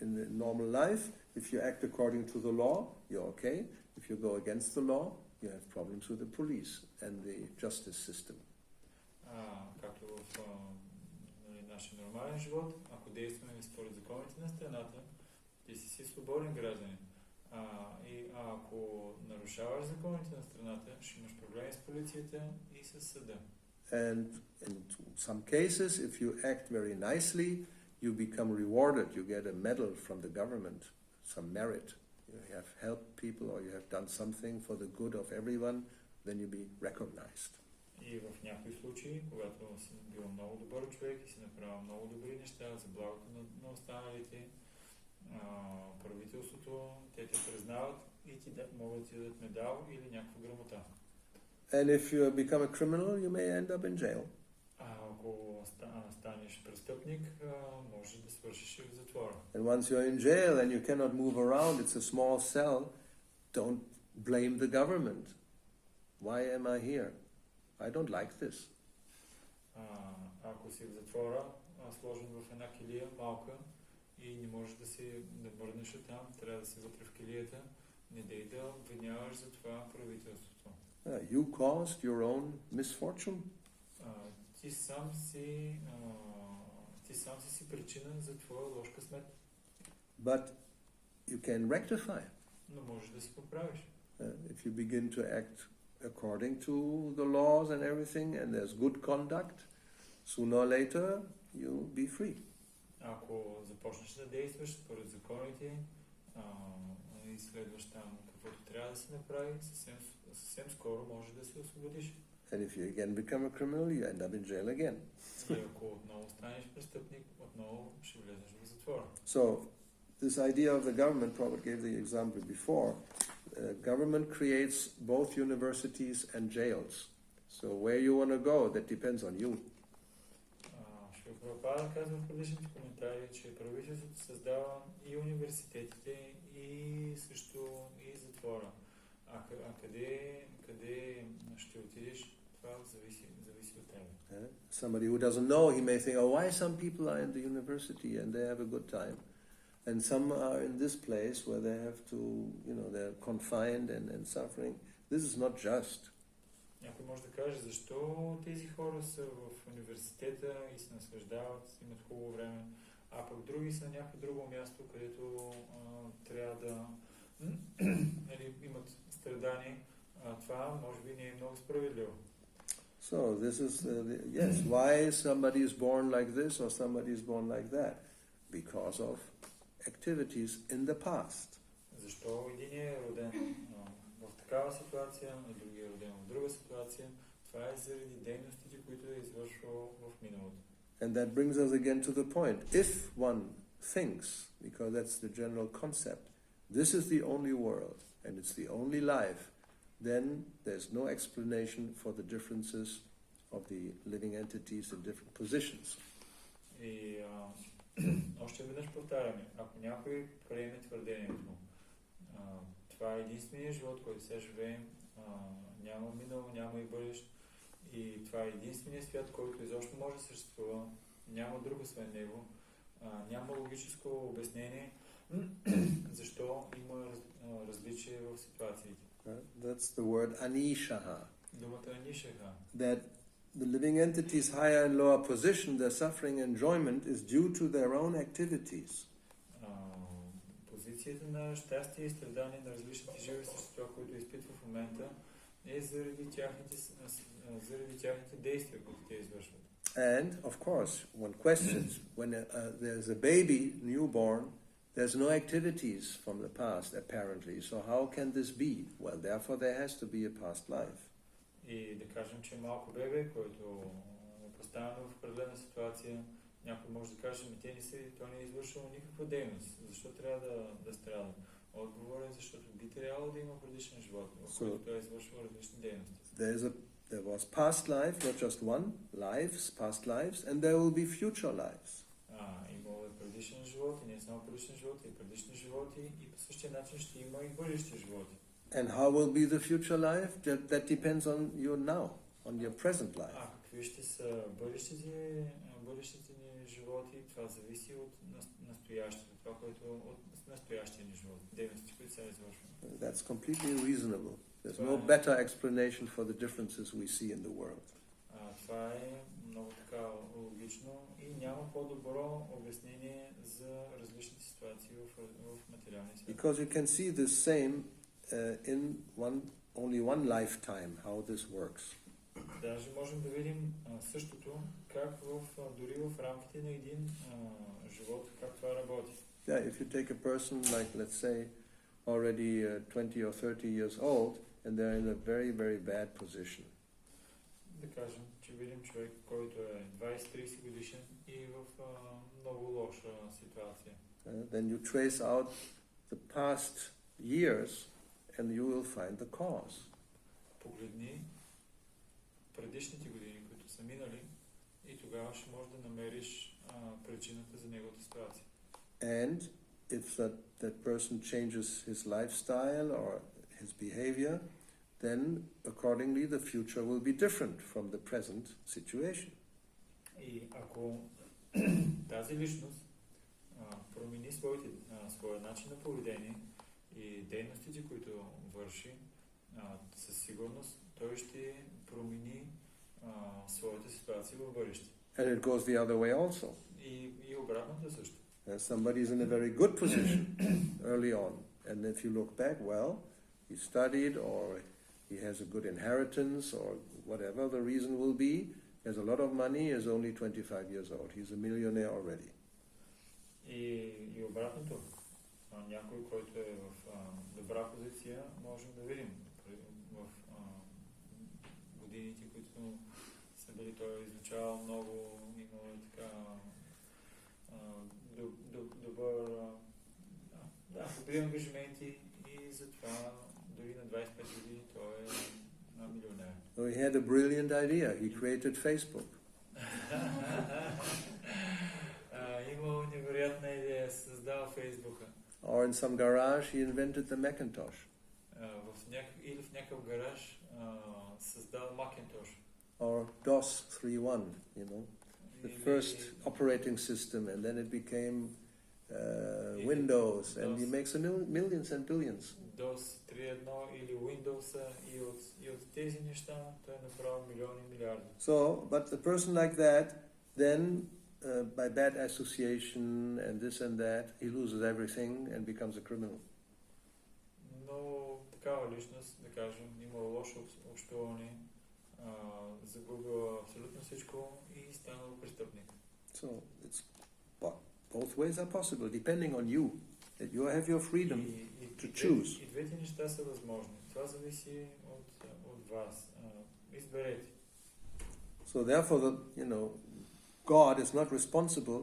in the normal life, if you act according to the law, you're okay. If you go against the law, you have problems with the police and the justice system. Както в нашия нормален живот, ако действаме според законите на страната, ти си свободен гражданин. И ако нарушаваш законите на страната, ще имаш проблеми с полицията и с съда. And in some cases, if you act very nicely, you become rewarded. You get a medal from the government, some merit. You have helped people or you have done something for the good of everyone, then you be recognized. И в някои случаи, когато си бил много добър човек и си направил много добри неща за благото на останалите, правителството, те признават и ти могат да ти дадат медал или някаква грамота. And if you become a criminal, you may end up in jail. Ако станеш престъпник, можеш да свършиш и в затвора. And once you're in jail and you cannot move around, it's a small cell, don't blame the government. Why am I here? I don't like this. Ако си в затвора, сложен в една килия, малка, и не можеш да мърднеш оттам, трябва да си вътре в килията, не дей да обвиняваш за това правителството. You caused your own misfortune. Ти сам си причина за твоя лош късмет. But you can rectify. Но можеш да си поправиш. If you begin to act according to the laws and everything, and there's good conduct, sooner or later you'll be free. Ако започнеш да действаш според законите и следваш там каквото трябва да се направи, съвсем скоро може да се освободиш. And if you again become a criminal, you end up in jail again. И ако отново станеш престъпник, отново ще влезеш в затвора. So, this idea of the government, Prabhupada gave the example before, government creates both universities and jails. So where you want to go, that depends on you. Шри Прабхупада казва в предишните коментари, че правителството създава и университетите, и също и затвора. Къде ще отидеш, това зависи от тебе. Somebody who doesn't know, he may think, oh, why some people are in the university and they have a good time, and some are in this place where they have to, they're confined and suffering. This is not just. Някой може да каже, защо тези хора са в университета и се наслаждават, имат хубаво време, а пък други са на някакво друго място, където трябва да имат страдания. Това може би не е много справедливо. So this is, yes, why somebody is born like this or somebody is born like that? Because of activities in the past. Защо един е роден в такава ситуация, а другия е роден в друга ситуация? Това е заради дейностите, които е извършвал в миналото. And that brings us again to the point. If one thinks, because that's the general concept, this is the only world and it's the only life, then there's no explanation for the differences of the living entities in different positions. И още веднъж повтаряме, ако някой приеме твърдението, това е единственият живот, който сега живеем, няма минало, няма и бъдещ, и това е единственият свят, който изобщо може да съществува, няма друг освен него, няма логическо обяснение защо има различие в ситуациите. That's the word anishaha. Думата анишаха. That the living entities higher and lower position, their suffering and enjoyment is due to their own activities. Позицията на щастие и страдание на различните живи същества, които изпитва в момента, е заради тяхните действия, които те извършват. And, of course, one questions, when there's a baby, newborn, there's no activities from the past, apparently. So how can this be? Well, therefore there has to be a past life. И да кажем, че малко бебе, който е поставено в определена ситуация, някой може да каже, той не е извършил никаква дейност. Защо трябва да страда? Отговорът е, защото би трябвало да има предишен живот, в който той е извършил различни дейности. There was past life, not just one, past lives, and there will be future lives. Имало е предишен живот, и не само предишен живот, и предишни животи, и по същия начин ще има и бъдещи животи. And how will be the future life? That depends on you now, on your present life. Какви ще са бъдещите ни животи? Това зависи от настоящето, това, което от настоящия ни живот, дейности, които се извършват. That's completely reasonable. There's no better explanation for the differences we see in the world. Това е много така логично и няма по-добро обяснение за различните ситуации в материалния свят. Because you can see the same in only one lifetime, how this works. Даже можем да видим същото, как дори в рамките на един живот, как това работи. Yeah, if you take a person like, let's say, already 20 or 30 years old, and they're in a very, very bad position. Да кажем, че видим човек, който е 20-30 годишен и в много лоша ситуация. Then you trace out the past years, and you will find the cause. Погледни предишните години, които са минали, и тогава ще можеш да намериш причината за неговата ситуация. And if that person changes his lifestyle or his behavior, then accordingly the future will be different from the present situation. И ако тази личност промени своя начин на поведение и дейностите, които върши, със сигурност той ще промени своята ситуация в бъдеще. And it goes the other way also. И обратното също. Somebody is in a very good position early on, and if you look back, well, he studied, or he has a good inheritance, or whatever the reason will be, he has a lot of money, is only 25 years old, he's a millionaire already. И обратното, някой, който е в добра позиция, можем да видим в годините, които са били, той изучавал много, имал така добри ангажименти и затова дори на 25 години той е милионер. So he had a brilliant idea, he created Facebook. Имал невероятна идея, създал Фейсбука. Or in some garage he invented the Macintosh. Или в някакъв гараж създал Macintosh. Or DOS 3.1, you know, the first operating system, and then it became Windows, and he makes millions and billions. DOS 3.1 или Windows и от тези неща той е направил милиони и милиарди. So, but a person like that, then by bad association and this and that, he loses everything and becomes a criminal. Но такава личност, да кажем, има лошо общуване, загубил абсолютно всичко и станал престъпник. So it's both ways are possible, depending on you. That you have your freedom to choose. И двете неща са възможни. Това зависи от вас. Изберете. So therefore, God is not responsible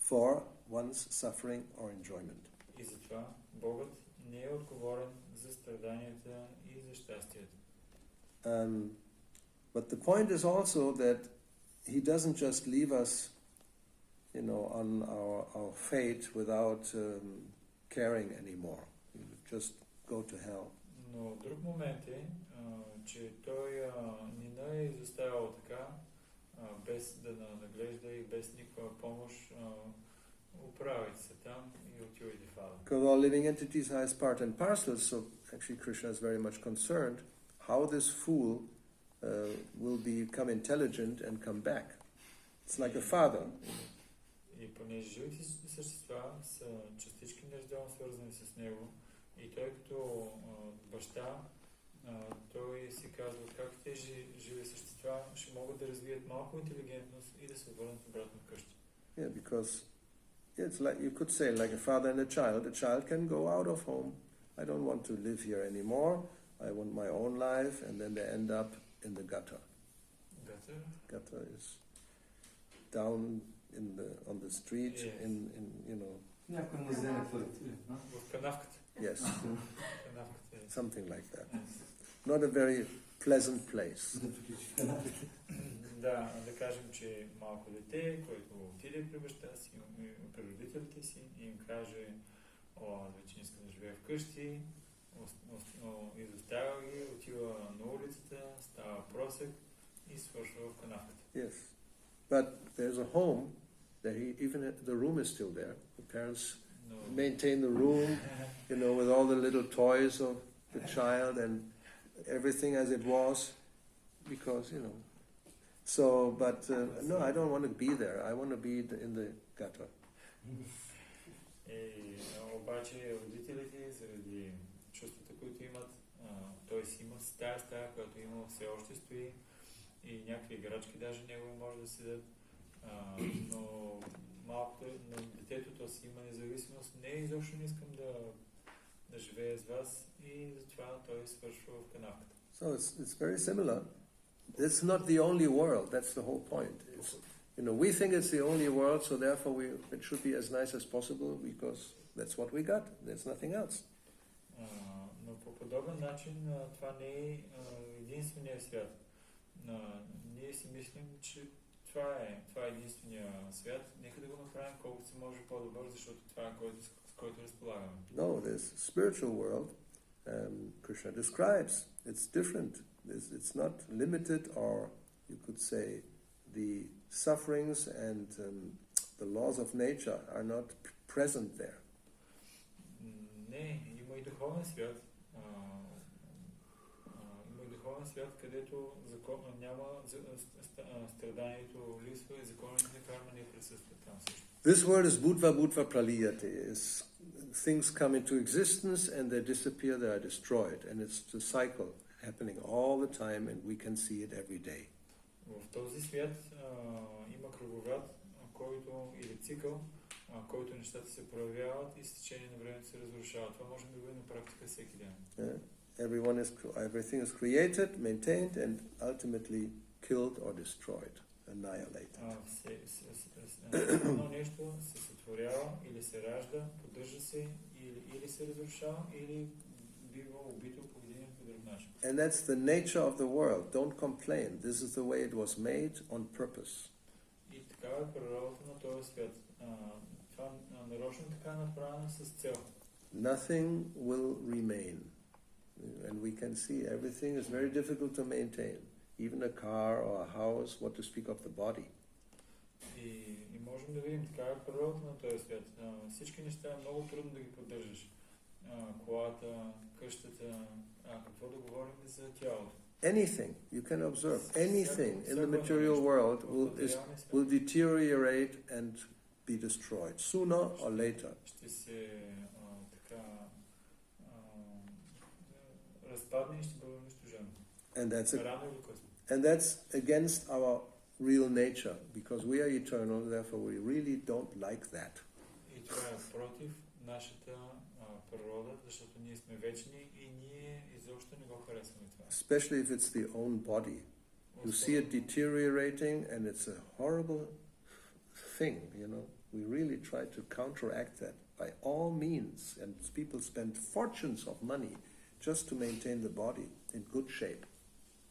for one's suffering or enjoyment. И затова Богът не е отговорен за страданията и за щастието. But the point is also that He doesn't just leave us, on our fate without caring anymore. Just go to hell. Но друг момент е, че той не е изоставил така, без да наглежда и без никаква помощ, оправите се там и отивайте в ада. Because all living entities are as part and parcel, so actually Krishna is very much concerned how this fool will become intelligent and come back. It's like a father. И понеже живите същества са частички неразделно свързани с него, и той като баща, той си казват как тези живи същества ще могат да развият малко интелигентност и да се върнат обратно вкъщи. Yeah, because it's like, you could say, like a father and a child. A child can go out of home. I don't want to live here anymore. I want my own life, and then they end up in the gutter. Gutter? Gutter is down on the street, Yes. in you know. Някой не вземе твърдите. В канавката. Yes, Канавката е. something like that. Not a very pleasant place. Да приключи в каналите. Да кажем, че малко дете, който отиде при баща си, при родителите си и им каже, аз вече не искам да живея вкъщи, изоставя ги, отива на улицата, става просек и свършва в канавката. Yes, but there's a home that the room is still there. The parents Но maintain the room, you know, with all the little toys of the child and everything as it was, because, you know. So, but no, I don't want to be there. I want to be in the gutter. Обаче родителите, заради чувствата, които имат, той си има стая, която има все още стои и някакви играчки даже негови може да седят, но детето то си има независимост. Не, изобщо не искам да живея с вас и затова той свършва в канавката. So it's very similar. It's not the only world. That's the whole point. It's, you know, we think it's the only world, so therefore it should be as nice as possible because that's what we got. There's nothing else. Но по подобен начин това не е единствения свят. Ние си мислим, че това е единствения свят. Нека да го направим колкото се може по-добър, защото това е с който разполагаме. No, there's spiritual world. Krishna describes. It's different. It's not limited, or you could say the sufferings and the laws of nature are not present there. Не, има и духовен свят. Има и духовен свят, където няма страданието липсва и законите на карма не присъстват там също. This word is bhutva praliyate. Things come into existence and they disappear, they are destroyed. And it's the cycle happening all the time and we can see it every day. В този свят има кръговрат, който или цикъл, който нещата се проявяват и с течение на времето се разрушават. Това може да го видим на практика всеки ден. Everything is created, maintained and ultimately killed or destroyed, annihilated. Едно нещо се сътворява или се ражда, поддържа се или се разрушава, или бива убито по един или по друг начин. And that's the nature of the world. Don't complain. This is the way it was made on purpose. И такава е природата на този свят. Това нарочно така направено с цел. Nothing will remain. And we can see everything is very difficult to maintain. Even a car or a house, what to speak of the body. И можем да видим така е природата на този свят. Всички неща е много трудно да ги поддържаш. Колата, къщата, какво да говорим за тялото. Anything you can observe, anything in the material world will deteriorate and be destroyed sooner or later. Ще се така разпадне и ще бъде унищожено. Рано или късно. And that's against our real nature, because we are eternal, therefore we really don't like that. И това е против нашата природа, защото ние сме вечни и ние изобщо не го харесваме това. Especially if it's the own body. You see it deteriorating and it's a horrible thing, you know. We really try to counteract that by all means, and people spend fortunes of money just to maintain the body in good shape.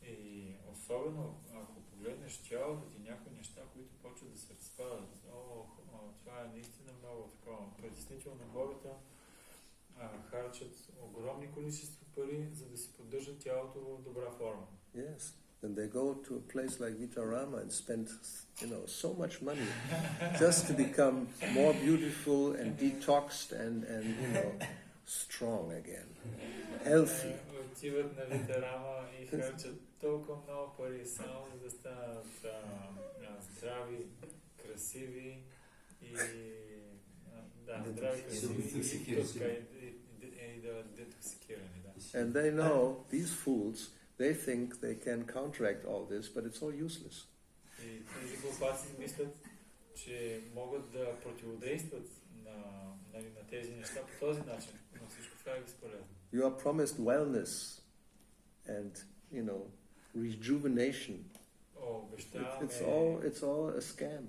И особено ако погледнеш тялото ти, някои неща, които почват да се разпадат. Това е наистина много такова притеснително. Хората харчат огромни количества пари, за да си поддържат тялото в добра форма. Yes, and they go to a place like Vitarama and spend, you know, so much money just to become more beautiful and detoxed and you know, strong again, healthy. Отиват на Витарама и харчат толкова много пари само за да станат здрави, красиви и здрави, красиви и да детоксикирани. And they know, these fools, they think they can counteract all this, but it's all useless. И тези глупаци мислят, че могат да противодействат на тези неща по този начин, но всичко това е безполезно. You are promised wellness and, rejuvenation. It's all a scam.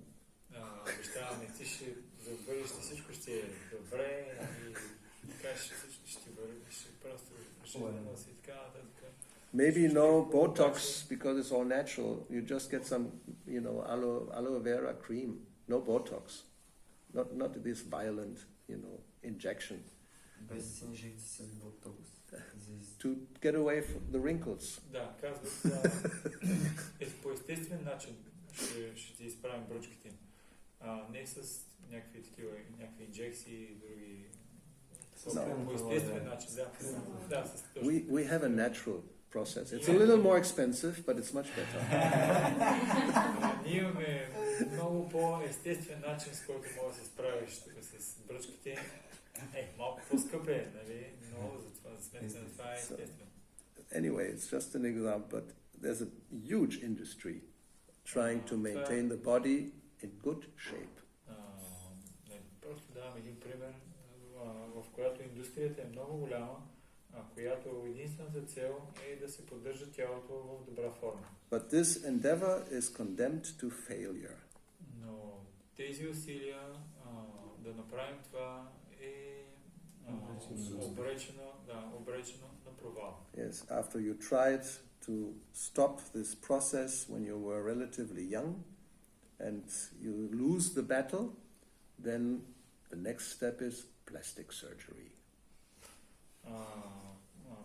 Обещаваме, ти ще за бъдеще всичко ще е добре и така ще вървиш, ще просто решителност и така нататък. Maybe no Botox because it's all natural. You just get some, aloe vera cream. No Botox. Not this violent, injection. Без инжекции с ботокс. To get away from the wrinkles. Да, казват, по естествен начин ще ти изправим бръчките. Не с някакви инжекции и други. По естествен начин, да. We have a natural process. It's a little more expensive, but it's much better. Ние имаме много по-естествен начин, с който можеш да се справиш с бръчките. Малко по-скъп е, нали? Но за сметка на това е естествено. Anyway, it's just an example, but there's a huge industry trying to maintain the body in good shape. Просто давам един пример, в която индустрията е много голяма, която единствената цел е да се поддържа тялото в добра форма. But this endeavor is condemned to failure. Но тези усилия да направим това е обречено на провал. Yes, after you tried to stop this process when you were relatively young and you lose the battle, then the next step is plastic surgery.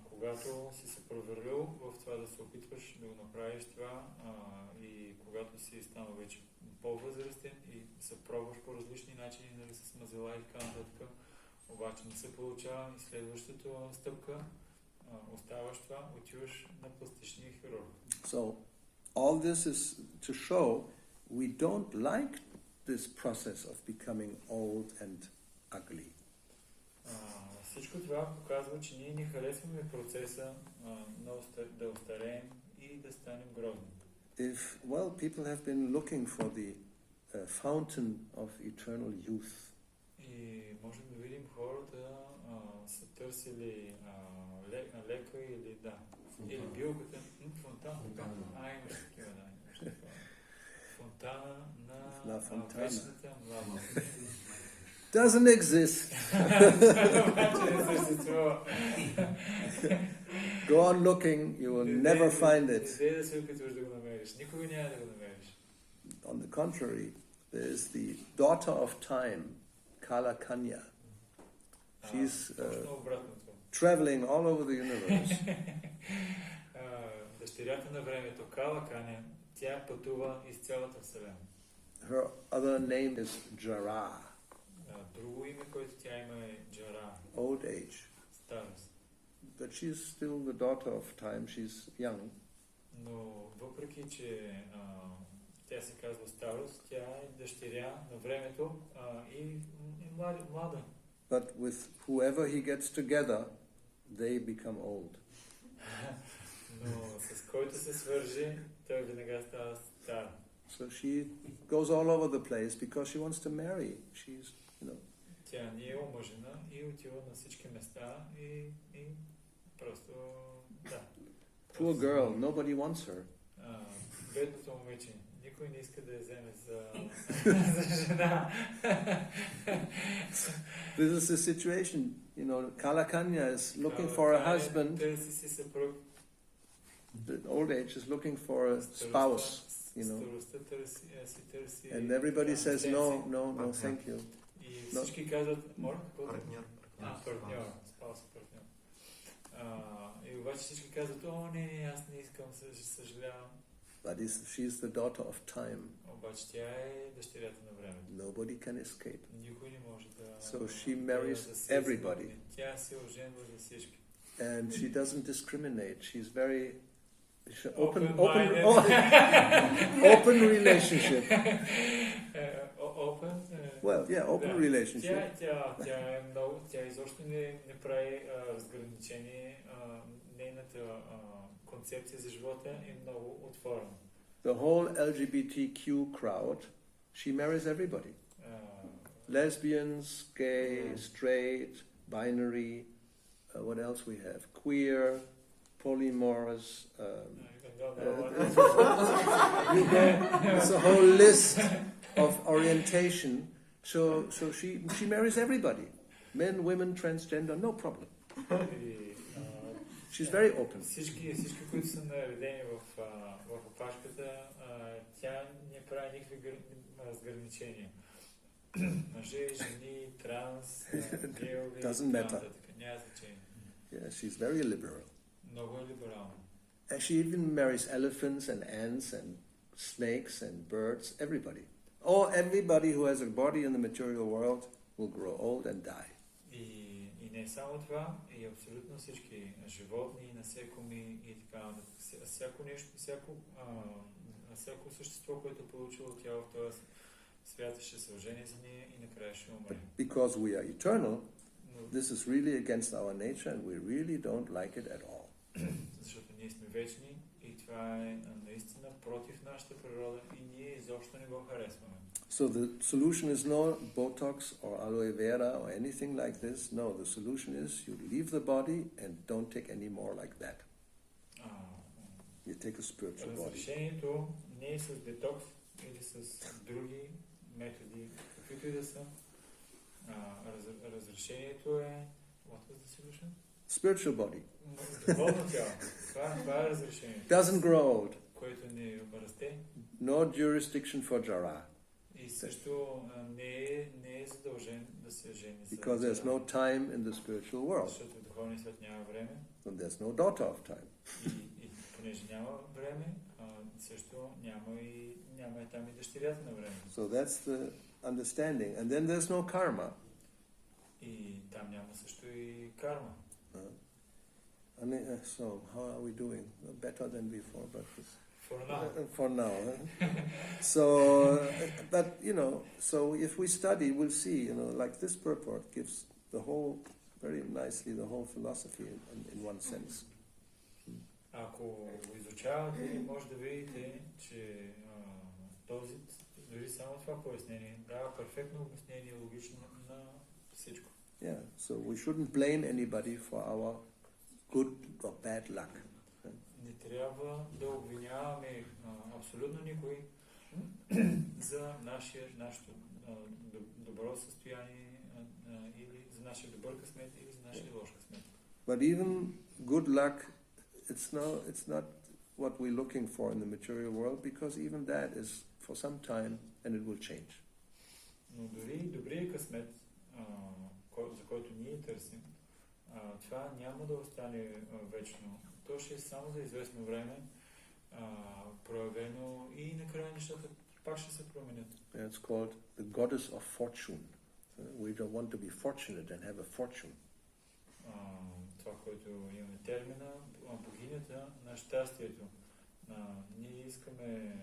Когато си се проверил в това да се опитваш да го направиш това и когато си станал вече по-възрастен и се пробваш по различни начини, нали, с мазела и така нататък, обаче не се получава и следващата стъпка оставаш това, отиваш на пластичния хирург. So, all this is to show we don't like this process of becoming old and ugly. Всичко това показва, че ние не харесваме процеса да остареем и да станем грозни. People have been looking for the fountain of eternal youth. И можем да видим хората са търсили лека или или билката, фонтан. Имаш такива, фонтана на вечната младост. Doesn't exist. Go on looking, you will never find it. On the contrary, there is the daughter of time, Kala Kanya. She's traveling all over the universe. Дъщерята на времето, Кала Каня, тя пътува из цялата вселена. Her other name is Jara. Друго име, което тя има е Джара. Old age. Старост. But she's still the daughter of time. She's young. Но въпреки, че тя се казва старост, тя е дъщеря на времето и млада. But with whoever he gets together, they become old. Но с който се свърже, той веднага става стар. So she goes all over the place because she wants to marry. She's, Тя не е омъжена и отива на всички места и просто, да. Poor girl, nobody wants her. Бедното момиче, никой не иска да я вземе за жена. This is the situation, Kalakanya is looking for a husband. Търси си съпруг. The old age is looking for a spouse, And everybody says no, thank you. И всички казват, партньор, спаус, партньор. И обаче всички казват, не, аз не искам, съжалявам. But she's the daughter of time. Обаче тя е дъщерята на времето. Nobody can escape. Никой не може да... So she marries everybody. Тя се оженва за всички. And she doesn't discriminate. She's very open relationship. Well, yeah, open relationship. Тя изобщо не прави разграничение. Нейната концепция за живота е много отворена. The whole LGBTQ crowd, she marries everybody. Lesbians, gay, straight, binary, what else we have? Queer, polymorphs. It's a whole list of orientation. So she marries everybody. Men, women, transgender, no problem. She's very open. Всички, които са наредени в опашката, тя не прави никакви разграничения. Мъже, жени, транс, геови, Doesn't matter. Няма значение. Yeah, she's very liberal. Много е либерална. And she even marries elephants and ants and snakes and birds, everybody. Or everybody who has a body in the material world will grow old and die. И не само това, и абсолютно всички животни, насекоми и така, всяко нещо, всяко същество, което е получило тяло в този свят, ще се ожени за нея и накрая ще умре. Because we are eternal, this is really against our nature and we really don't like it at all. Защото ние сме вечни и това е наистина против нашата природа и ние изобщо не го харесваме. So the solution is no Botox or aloe vera or anything like this. No, the solution is you leave the body and don't take any more like that. You take a spiritual body. Разрешението не е с детокс или с други методи, каквито и да са. Разрешението е... What was the solution? Spiritual body. Духовно тяло. Това е разрешението. Doesn't grow old. Което не расте. No jurisdiction for jara. И също не е задължен да се жени. Because there's no time in the spiritual world. Защото в духовния свят няма време. And there's no daughter of time. И понеже няма време, също няма и там и дъщерята на време. So that's the understanding. And then there's no karma. И там няма също и карма. So how are we doing? Better than before, but For now. For now. So, but so if we study, we'll see. Like this purport gives the whole very nicely the whole philosophy in one sense. Ако го изучавате, може да видите, че дори само това пояснение дава перфектно обяснение, логично на всичко. Yeah. So we shouldn't blame anybody for our good or bad luck. Не трябва да обвиняваме абсолютно никой за нашето добро състояние или за нашия добър късмет или за нашия лош късмет. But even good luck, it's not what we're looking for in the material world, because even that is for some time and it will change. Но дори добрия късмет, за който ние търсим, това няма да остане вечно. То ще е само за известно време проявено и накрая нещата пак ще се променят. It's called the goddess of fortune. We don't want to be fortunate and have a fortune. Това, което имаме термина, богинята на щастието. Ние искаме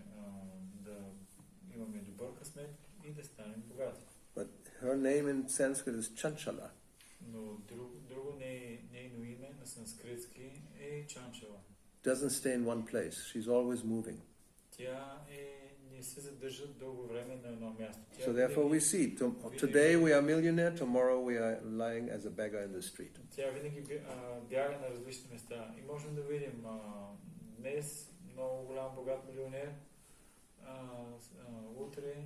да имаме добър късмет и да станем богати. But her name in Sanskrit is Chanchala. Но друго нейно име на санскритски е Чанчала. Doesn't stay in one place. She's always moving. Тя не се задържа дълго време на едно място. So therefore we see, today we are millionaire, tomorrow we are lying as a beggar in the street. Тя винаги бяга на различни места. И можем да видим днес много голям богат милионер, утре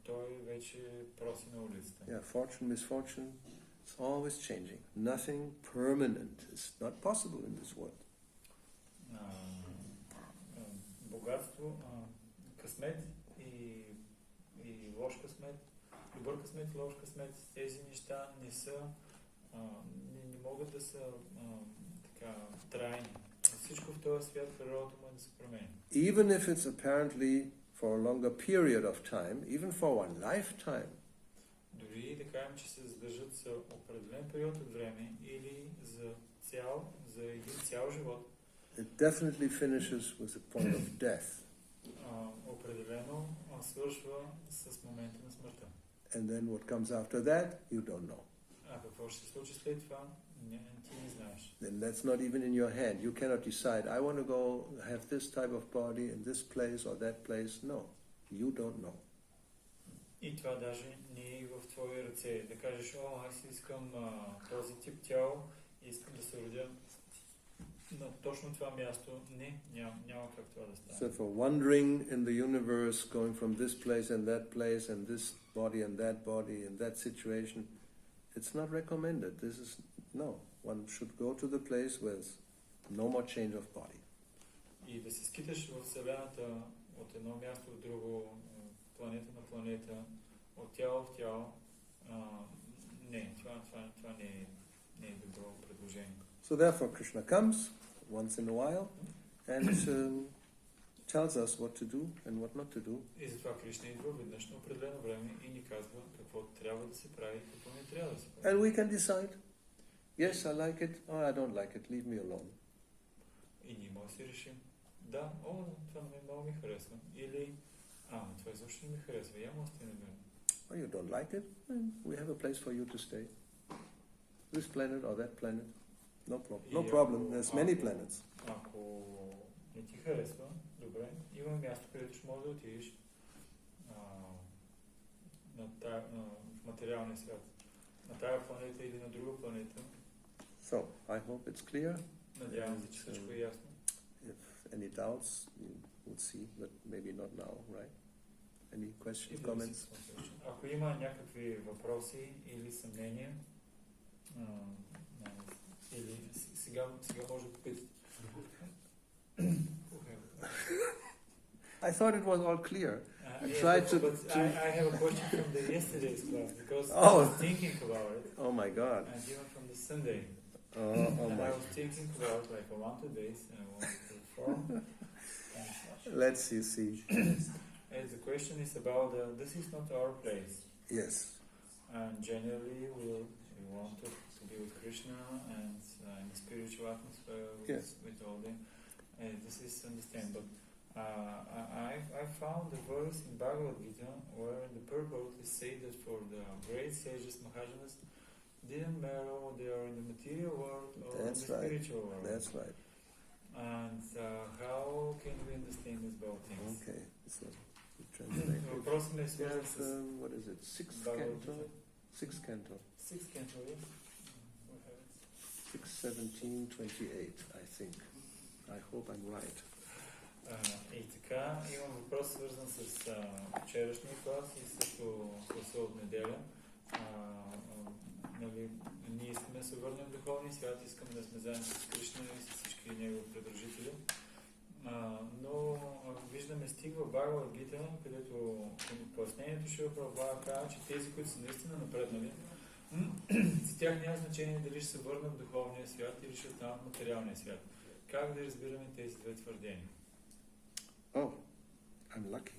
той вече проси на улицата. Yeah, fortune, misfortune, it's always changing. Nothing permanent is not possible in this world. Богатство, късмет и лош късмет, добър късмет и лош късмет, тези неща не могат да са така трайни. Всичко в този свят, природата може да се промени. Even if it's apparently for a longer period of time, even for one lifetime. Дори да кажем, че се задържат за определен период от време или за един цял живот. It definitely finishes with the point of death. Определено свършва с момента на смъртта. And then what comes after that, you don't know. А какво ще се случи след това? Ти не знаеш. Then that's not even in your hand. You cannot decide, I want to go have this type of body in this place or that place. No, you don't know. И това даже не е в твои ръце. Да кажеш, аз искам този тип тяло и искам да се родя на точно това място. Не, няма как това да стане. So for wandering in the universe, going from this place and this body and that situation, it's not recommended. One should go to the place with no more change of body. И да се скиташ в Вселената от едно място в друго, планета на планета, от тяло в тяло, не, това не е добро предложение. So therefore Krishna comes once in a while and tells us what to do and what not to do. И затова Кришна идва веднъж на определено време и ни казва какво трябва да се прави и какво не трябва да се прави. And we can decide, yes, I like it, or I don't like it, leave me alone. И ние може да си решим, да, това много ми харесва, или това изобщо не ми харесва, я може да не ме. Or you don't like it, we have a place for you to stay. This planet or that planet, no problem. No problem, there's many planets. Ако не ти харесва, добре, има място, където ще можеш да отидеш в материалния свят. На тая планета или на друга планета. So, I hope it's clear. Надявам се, че всичко е ясно. If any doubts, you would see, but maybe not now, right? Any questions, comments? Ако има някакви въпроси или съмнения, или сега може да попитате. I thought it was all clear. I have a question from the yesterday's class because I was thinking about it. Oh my God. And even from the Sunday. And I was thinking about like 1 2 days and I wanted to perform. Let's see. And the question is about this is not our place. Yes. And generally we want to be with Krishna and in the spiritual atmosphere with all them. This is understand, but I found the verse in Bhagavad Gita where the purport is said that for the great sages, Mahajanas, didn't matter whether they are in the material world or in the spiritual world. That's right. And how can we understand this about things? Okay, so we translate. Въпросът ми е свързан с... What is it? Sixth canto? Sixth canto. 6:17:28, I think. I hope I'm right. И така, имам въпрос свързан с вчерашния клас и също класа от неделя. Ние искаме да се върнем в духовния свят, искаме да сме заедно с Кришна и с всички негови придружители. Но виждаме стих в Бхагавад Гита, където пояснението Шрила Прабхупада казва, че тези, които са наистина напреднали, за тях няма значение дали ще се върнат в духовния свят или ще останат в материалния свят. Как да разбираме тези две твърдения? Oh, I'm lucky.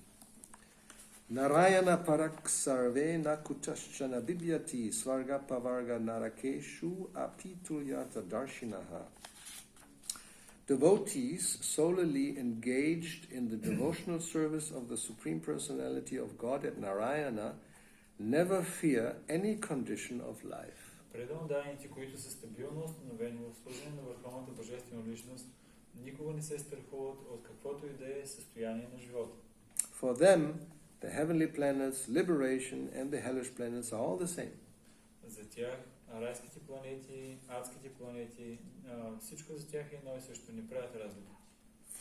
Narayana parak sarve na kutaschana bibyati svarga pavarga narakeshu apitulyata darshinaha. Devotees solely engaged in the devotional service of the Supreme Personality of God at Narayana never fear any condition of life. Преданданите, които са стабилно установени в служение на Върховната Божествена личност, никога не се страхуват от каквото и да е състояние на живота. For them, the heavenly planets, liberation, and the hellish planets are all the same. За тях райските планети, адските планети, всичко за тях е едно и също, не правят разлика.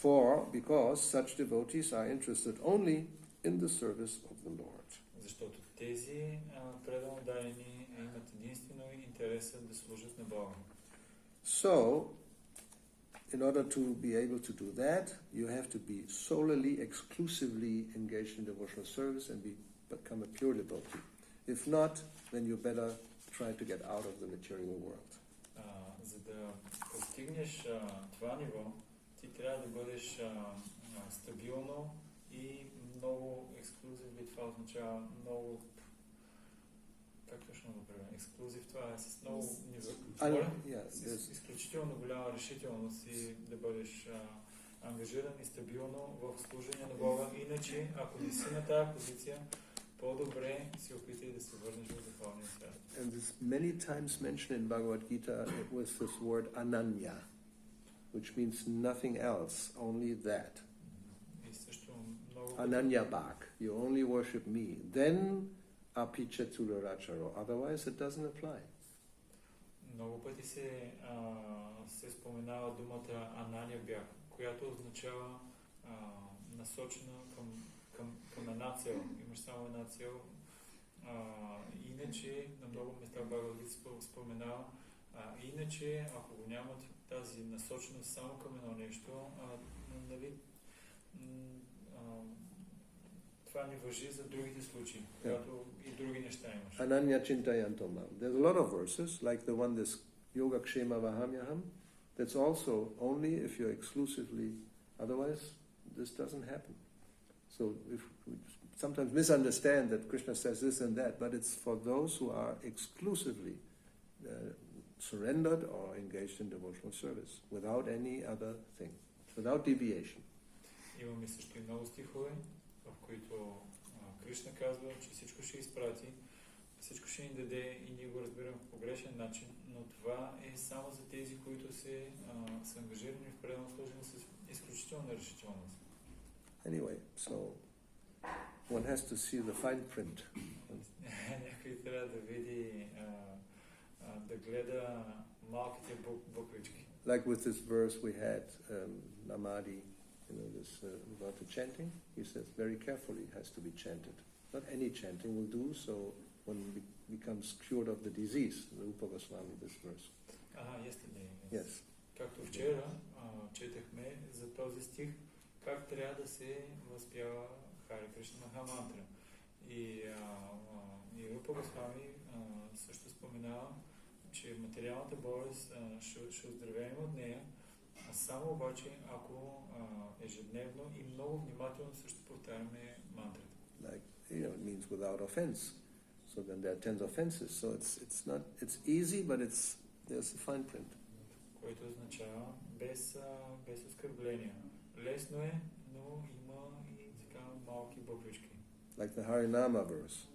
Because such devotees are interested only in the service of the Lord. Защото тези преданодайни имат единствено интереса да служат на Бога. So, in order to be able to do that, you have to be solely, exclusively engaged in devotional service and become a pure devotee. If not, then you better try to get out of the material world. За да постигнеш това ниво, ти трябва да бъдеш стабилно и много ексклюзивно. Това означава много... Как точно го правим? Ексклюзив, това е с много с изключително голяма решителност и да бъдеш ангажиран и стабилно в служение на Бога. Иначе, ако не си на тази позиция, по-добре си опитай да се върнеш в духовния свят. And this many times mentioned in Bhagavad Gita with this word ananya, which means nothing else, only that. И също много Ananya Bhag, you only worship me. Then apicha tularacharo. Otherwise it doesn't apply. Много пъти се споменава думата Ананя бях, която означава насочена към една цел. Имаш само една цел. Иначе, на много места в Бхагавад Гита споменава, иначе, ако го нямат тази насоченост само към едно нещо, нали, това не важи за другите случаи, когато и други неща имаш. Ananya chintayanto mam. There's a lot of verses, like the one this Yogakshema Vahamyaham. That's also only if you're exclusively, otherwise this doesn't happen. So if we sometimes misunderstand that Krishna says this and that, but it's for those who are exclusively surrendered or engaged in devotional service, without any other thing, without deviation. Имаме също и много стихове, в които Кришна казва, че всичко ще изпрати, всичко ще ни даде и ние го разбираме по погрешен начин, но това е само за тези, които са ангажирани в преданно служение с изключителна решителност. Anyway, so one has to see the fine print. Някой трябва да види, да гледа малките буквички. Like with this verse we had, Namadi, this about the chanting, he says very carefully it has to be chanted. Not any chanting will do, so one becomes cured of the disease. Rupa Goswami, this verse. Yesterday. Yes. Както вчера четахме за този стих, как трябва да се възпява Хари Кришна Махамантра. И Рупа Госвами също споменава, че материалната болест ще оздравеем от нея, а само обаче, ако ежедневно и много внимателно също повтаряме мантрата. Like, it means without offense. So then there are 10 offenses. So it's easy, but there's a fine print. Което означава без оскърбления. Лесно е, но има и така малки буквички. Like the Harinama verse,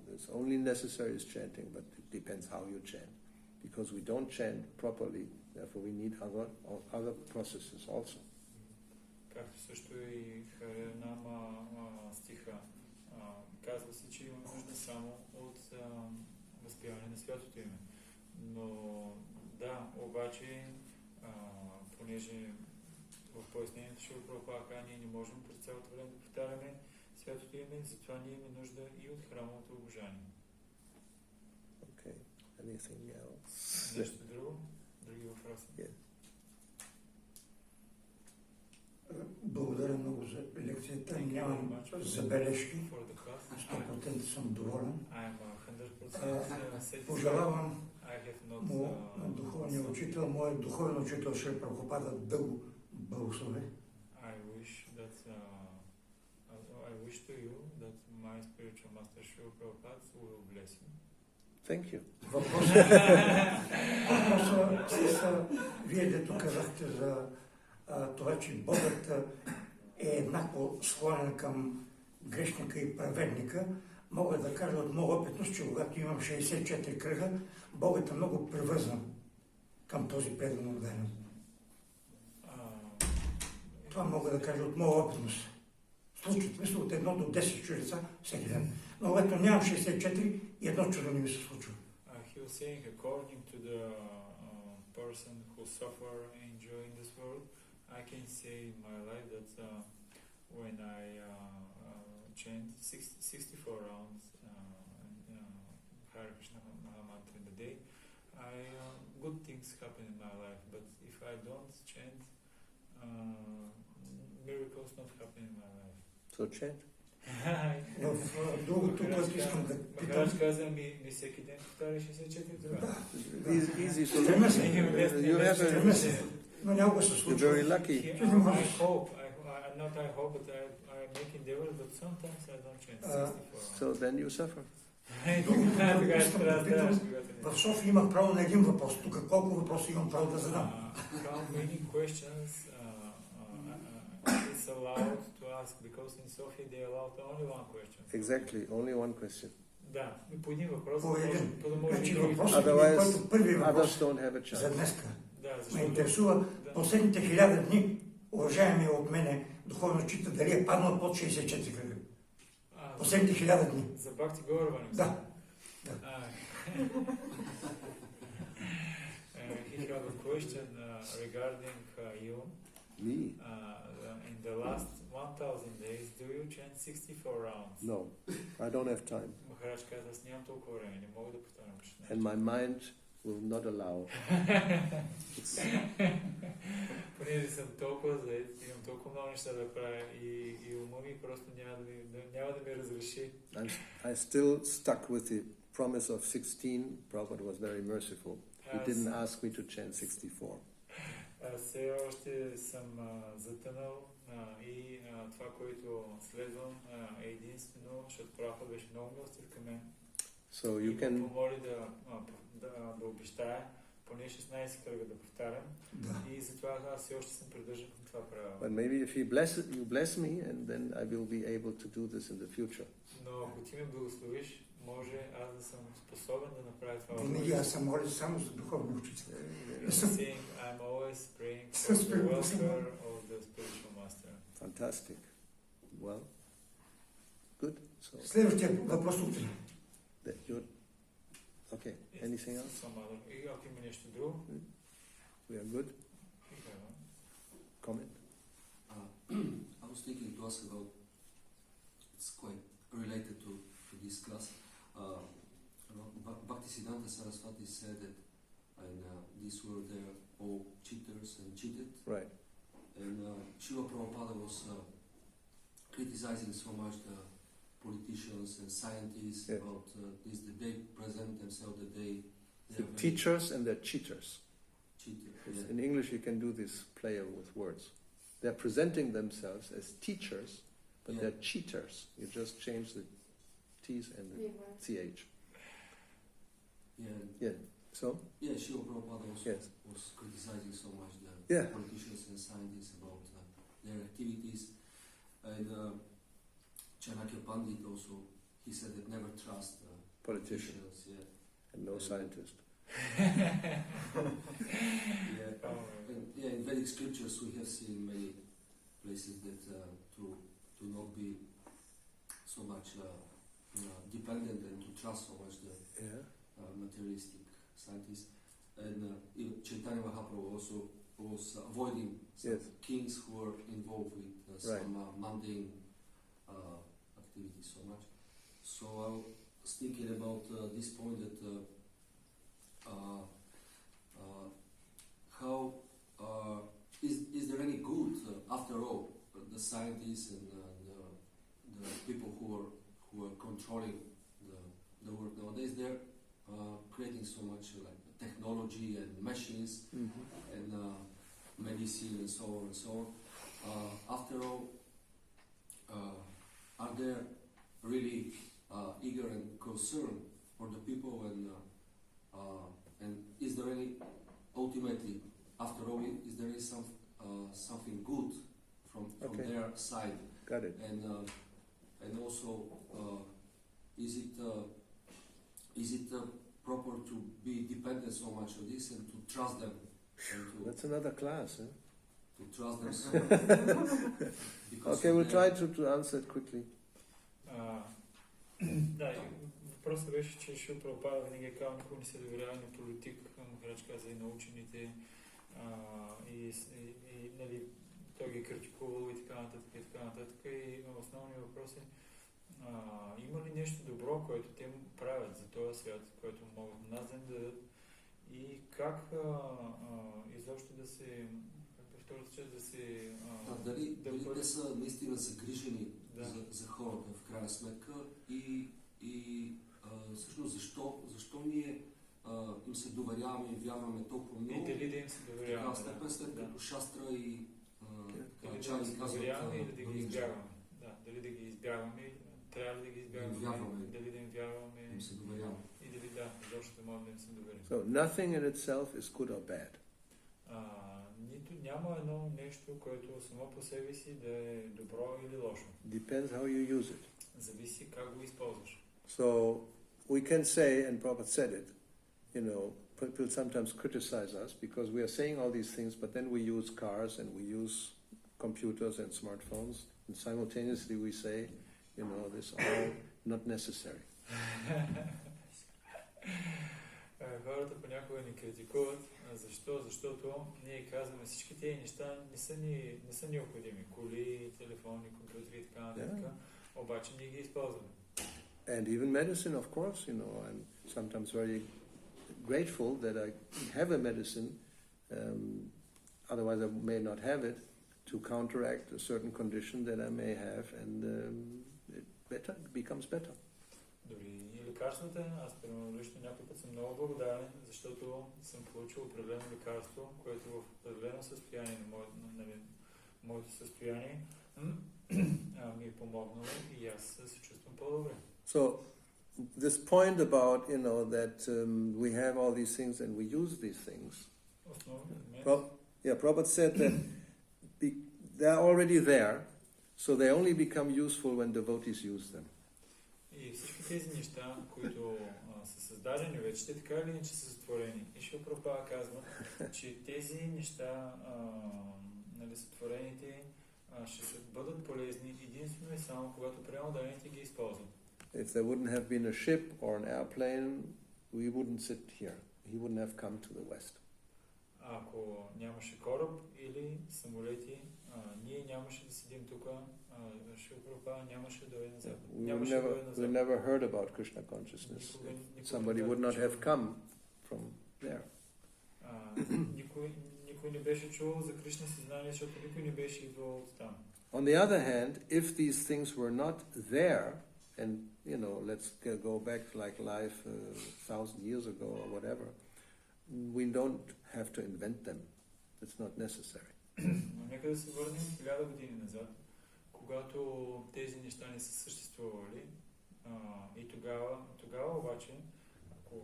there's only necessary is chanting, but it depends how you chant. Because we don't chant properly, therefore we need other processes also. Както също и Харинама стиха, казва се, че има нужда само от възпяване на святото име. Но да, обаче, понеже в пояснението ще Прабхупада ние не можем през цялото време да повтаряме святото име, затова ние имаме нужда и от храмовото обожание. Okay. Anything else? Нещо друго? Други въпроси? Yeah. Благодаря много за лекцията. Нямам забележки. 100% съм доволен. Пожелавам му на духовния учител, моят духовен учител Шри Прабхупада да го благослови. I wish to you that my spiritual master Srila Prabhupada will bless you. Thank you. Въпросът с вие дето казахте за това, че Богът е еднакво склонен към грешника и праведника, мога да кажа от моя опитност, че когато имам 64 кръга, Богът е много привързан към този предан организъм. Това мога да кажа от моя опитност. Случват мисля от 1 до 10 чудеса всеки ден. Но когато нямам 64, и едно чудо не ми се случва. He was saying, according to the person who suffer and enjoy in this world, I can say in my life that when I chant 64 rounds Hare Krishna Mahamantra in the day, good things happen in my life. But if I don't chant, miracles not happen in my life. So chant. В другото, което искам да питам... Махарадж каза ми всеки ден повтаря 64 това. Easy solution. Но някога се случва. You're very lucky. I hope, but I make endeavor, but sometimes I don't chant 64. So then you suffer. В София имах право на един въпрос. Тук колко въпроси имам право да задам? How many questions is allowed to ask, because in Sofia they allowed only one question. Exactly, only one question. Да, и по един въпрос, По един. то да може Значи и други. въпросът ми, Otherwise, който първи Others въпрос don't have a за chance. днеска Да, ме защото... интересува Да. последните 1000 дни, уважаеми от мене духовно чита, дали е паднал под 64 кръга. Последните 1000 дни. За Бхакти Gauravan. Да. He had a question regarding you. Me? In the last 1000 days, do you chant 64 rounds? No, I don't have time. Махарадж каза, аз нямам толкова време, не мога да повтарям And my mind will not allow. Понеже съм толкова заед, имам толкова много неща да правя и ума ми просто няма да ми разреши. I still stuck with the promise of 16. Prabhupada was very merciful. He didn't ask me to chant 64. Все още съм затънал и това, което следвам е единствено, защото Прабхупада беше много милостив към мен. So you can... помоли да обещая поне 16 кръга да повтарям. И затова аз все още съм придържан към това правило. But maybe if you bless me, and then I will be able to do this in the future. Но ако ти ме благословиш, може аз да съм способен да направя това. Винаги аз съм моля само за духовни учители. I'm always praying for the welfare of the spiritual master. Fantastic. Well, good. So Следващия въпрос утре. Okay. Anything else? И ако има нещо друго? We are good. Comment? I was thinking to ask about, it's quite related to this class. Bhaktisiddhanta Saraswati said that in this world they are all cheaters and cheated. Right. And Srila Prabhupada was criticizing so much the politicians and scientists about this, that they present themselves, that they The teachers and the cheaters. Cheater. In English you can do this play with words. They're presenting themselves as teachers, but they're cheaters. You just change the T's and the CH. Yeah. So? Yeah, Srila Prabhupada was criticizing so much the politicians and scientists about their activities. And Chanakya Pandit also, he said that never trust politicians. And no scientist. In Vedic scriptures we have seen many places that to not be so much dependent and to trust so much the materialistic scientists. And Chaitanya Mahaprabhu also was avoiding some kings who were involved with some mundane activities so much. So I was thinking about this point that how is there any good after all the scientists and the people who are controlling the world nowadays? They're creating so much like technology and machines and medicine and so on and so on. After all, are they really eager and concerned for the people and is there any ultimately after all is there something good from their side? Got it. And also is it proper to be dependent so much on this and to trust them? That's another class, huh? To trust them so Okay, we'll try to answer it quickly. Да, въпросът беше, че Шрила Прабхупада винаги е казал, никога не се доверява на политик, Махарадж каза и на учените, и нали, той ги е критикувал и така нататък, и така нататък. И основният въпрос е, има ли нещо добро, което те правят за този свят, което могат нас да им дадат и как изобщо да се, втората част да се... дали те са наистина загрижени за хората в крайна сметка и всъщност защо ние им се доверяваме и вярваме толкова много. И дали да им се доверяваме. След като Шастра и дали да им се доверяваме или да ги избягваме. Да, дали да ги избягваме, трябва ли да ги избягваме, дали да им вярваме им се доверяваме. И дали изобщо да можем да им се доверим. So nothing in itself is good or bad. Нито няма едно нещо, което само по себе си да е добро или лошо. Depends how you use it. Зависи как го използваш. So we can say, and Prabhupada said it, people sometimes criticize us because we are saying all these things, but then we use cars and we use computers and smartphones, and simultaneously we say, this all not necessary. Хората понякога ни критикуват. Защо? Защото ние казваме всички тези неща не са необходими. Коли, телефони, компютри и така нататък. Обаче ние ги използваме. And even medicine, of course, I'm sometimes very grateful that I have a medicine, otherwise I may not have it, to counteract a certain condition that I may have, and it becomes better. Дори и лекарствата, аз примерно лично някой път съм много благодарен, защото съм получил определено лекарство, което в определено състояние на моето състояние ми е помогнало и аз се чувствам по-добре. So this point about that we have all these things and we use these things. Prabhupada said that they're already there, so they only become useful when devotees use them. И всички тези неща, които са създадени вече, те така или иначе са сътворени. И Шрила Прабхупада казва, че тези неща, сътворените, ще бъдат полезни единствено и само когато преданните ги използват. If there wouldn't have been a ship or an airplane, we wouldn't sit here. He wouldn't have come to the West. Ако нямаше кораб или самолети, ние нямаше да седим тук, Шрила Прабхупада нямаше да дойде на Запад. We never heard about Krishna consciousness. Somebody would not have come from there. Никой не беше чул за Кришна съзнание, защото никой не беше идвал от там. On the other hand, if these things were not there, and let's go back like life 1,000 years ago or whatever, we don't have to invent them. It's not necessary. Но нека да се върнем 1000 години назад, когато тези неща не са съществували, и тогава обаче, ако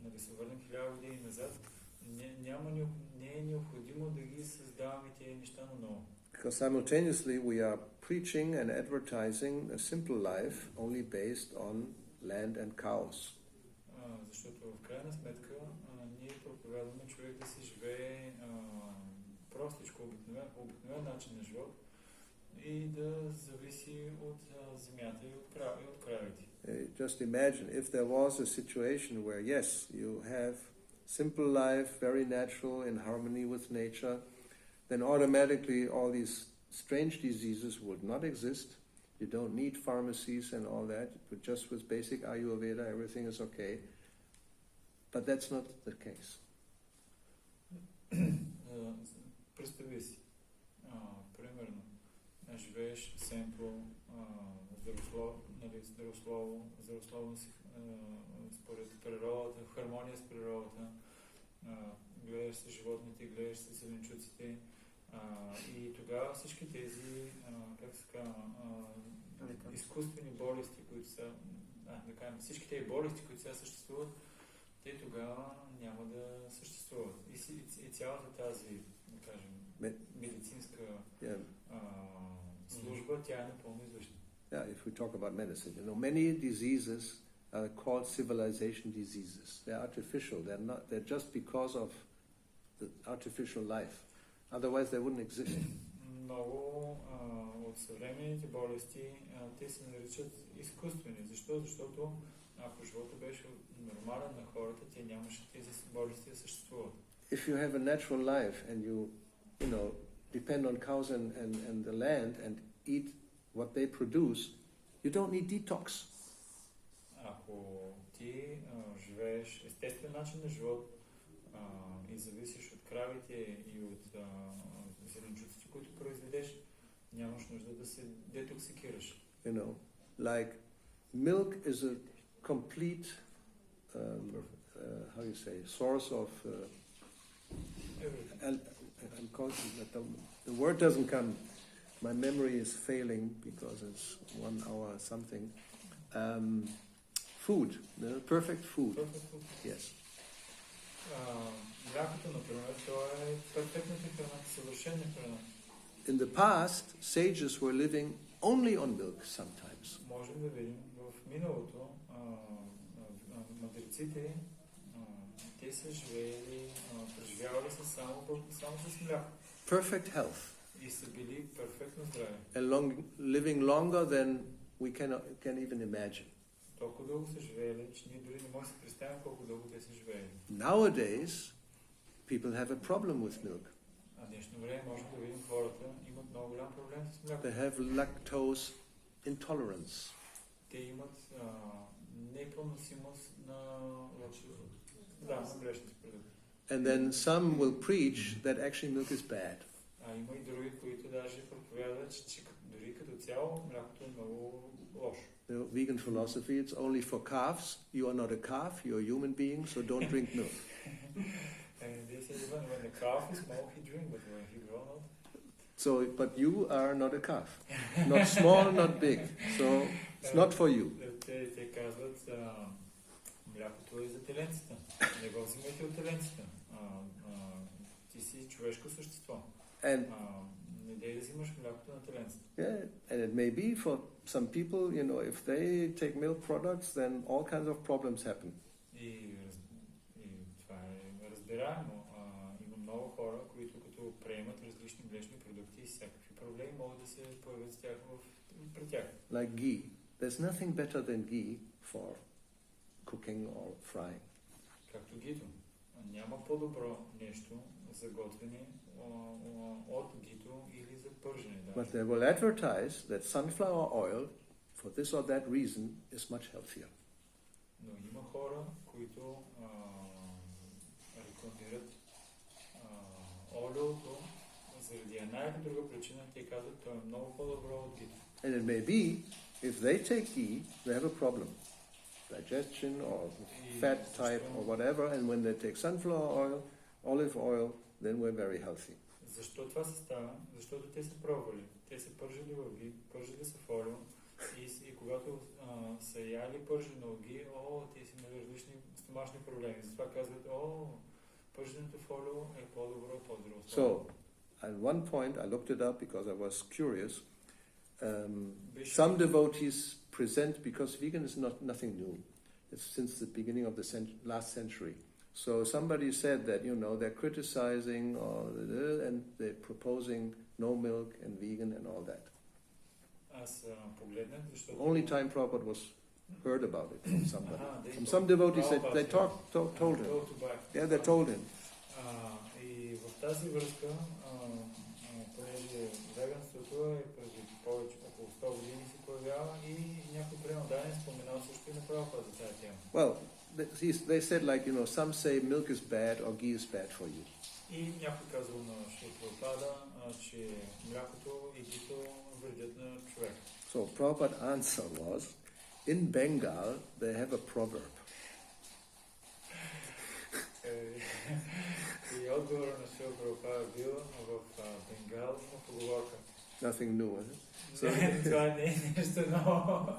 да се върнем 1000 години назад, не е необходимо да ги създаваме тези неща наново. Because simultaneously we are preaching and advertising a simple life only based on land and cows. Защото в крайна сметка ние проповядваме човек да се живее простичко, обикновен начин на живот и да зависи от земята и от кравите. Just imagine if there was a situation where yes, you have simple life, very natural, in harmony with nature, then automatically all these strange diseases would not exist. You don't need pharmacies and all that, but just with basic Ayurveda, everything is okay. But that's not the case. Представи си, примерно, живееш семпло, здравословно си според природата, в хармония с природата, гледаш се животните, гледаш се зеленчуците, и тогава всички тези, изкуствени болести, които са, всички тези болести, които сега съществуват, те тогава няма да съществуват. И цялата тази, да кажем, медицинска служба, тя е напълно излишна. Yeah, if we talk about medicine, many diseases are called civilization diseases. They're artificial. They're just because of the artificial life. Otherwise, they wouldn't exist. Много от съвременните болести, те се наричат изкуствени. Защо? Защото ако живота беше нормален на хората, те нямаше тези болести да съществуват. If you have a natural life and you depend on cows and the land and eat what they produce, you don't need detox. Ако ти живееш естествен начин на живот и зависиш от кравите и от зеленчуците, които произведеш, нямаш нужда да се детоксикираш. Like milk is a complete, how you say, source of. The word doesn't come. My memory is failing because it's 1 hour something. Food, perfect food. Perfect food. Yes. Млякото, например, то е перфектната храна, съвършена храна. In the past, sages were living only on milk sometimes. Можем да видим в миналото мъдреците, те са живеели, преживявали са само с мляко. Perfect health. И са били перфектно здрави. And living longer than we can even imagine. Толкова дълго са живеели, че ние дори не можем да си представим колко дълго те са живеели. Nowadays, people have a problem with milk. А днешно време можем да видим хората имат много голям проблем с мляко. They have lactose intolerance. Те имат непоносимост на млечните продукти. And then some will preach that actually milk is bad. А има и други, които даже проповядват, че дори като цяло млякото е много лошо. The vegan philosophy, it's only for calves. You are not a calf, you're a human being, so don't drink milk. And they say when the calf is small, he drink, but when he grown up. So, but you are not a calf. Not small, not big. So, it's not for you. Те казват, млякото е за теленцата. Не го взимайте от теленцата. Ти си човешко същество. And не дей да взимаш млякото на теленцата. yeah, and it may be for some people, you know, if they take milk products, then all kinds of problems happen. И това е разбираемо. Има много хора, които като приемат различни млечни продукти, всякакви проблеми могат да се появят с тях при тях. Like ghee. There's nothing better than ghee for cooking or frying. Както гито. Няма по-добро нещо за готвене от гито или за пържене. But they will advertise that sunflower oil, for this or that reason, is much healthier. Но има хора, които рекламират олиото заради една или друга причина. Те казват, това е много по-добро от гито. And it may be, if they take ghee, they have a problem. Digestion or fat type or whatever, and when they take sunflower oil, olive oil, then we're very healthy. Защо това се става? Защото те са пробвали. Те са пържили в ги, пържили са в олио и когато са яли пържено ги, те си имали различни стомашни проблеми. Затова казват, пърженето в олио е по-добро, по-здраво. So, at one point, I looked it up because I was curious. Some devotees present, because vegan is nothing new. It's since the beginning of the last century. So somebody said that, you know, they're criticizing and they're proposing no milk and vegan and all that. Аз погледнах, защото... Only time Prabhupada was heard about it from somebody. From some devotees, they told him. Yeah, they told him. И в тази връзка, понеже веганството е преди повече, около 100 години се появява и някой пренаданен споменал също и на Прабхупада за тази тема. Well, they said, like, you know, some say milk is bad or ghee is bad for you. И някой казал на Прабхупада, че млякото и гито вредят на човек. So Prabhupada's answer was, in Bengal they have a proverb. И отговор на Прабхупада бил в Бенгал на поговорка. Nothing new, is it? Това не е нещо ново.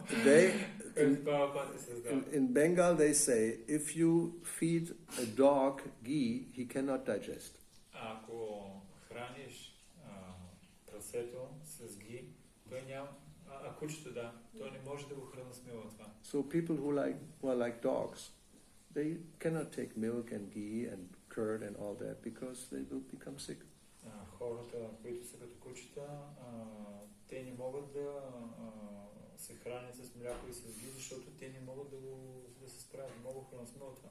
In Bengal they say, if you feed a dog ghee, he cannot digest. Ако храниш прасето с ги, той няма, кучето той не може да го храносмила това. So people who are like dogs, they cannot take milk and ghee and curd and all that because they will become sick. Хората, които са като кучета, те не могат да се хранят с мляко и с ги, защото те не могат да се справят, не могат да храносмилат това.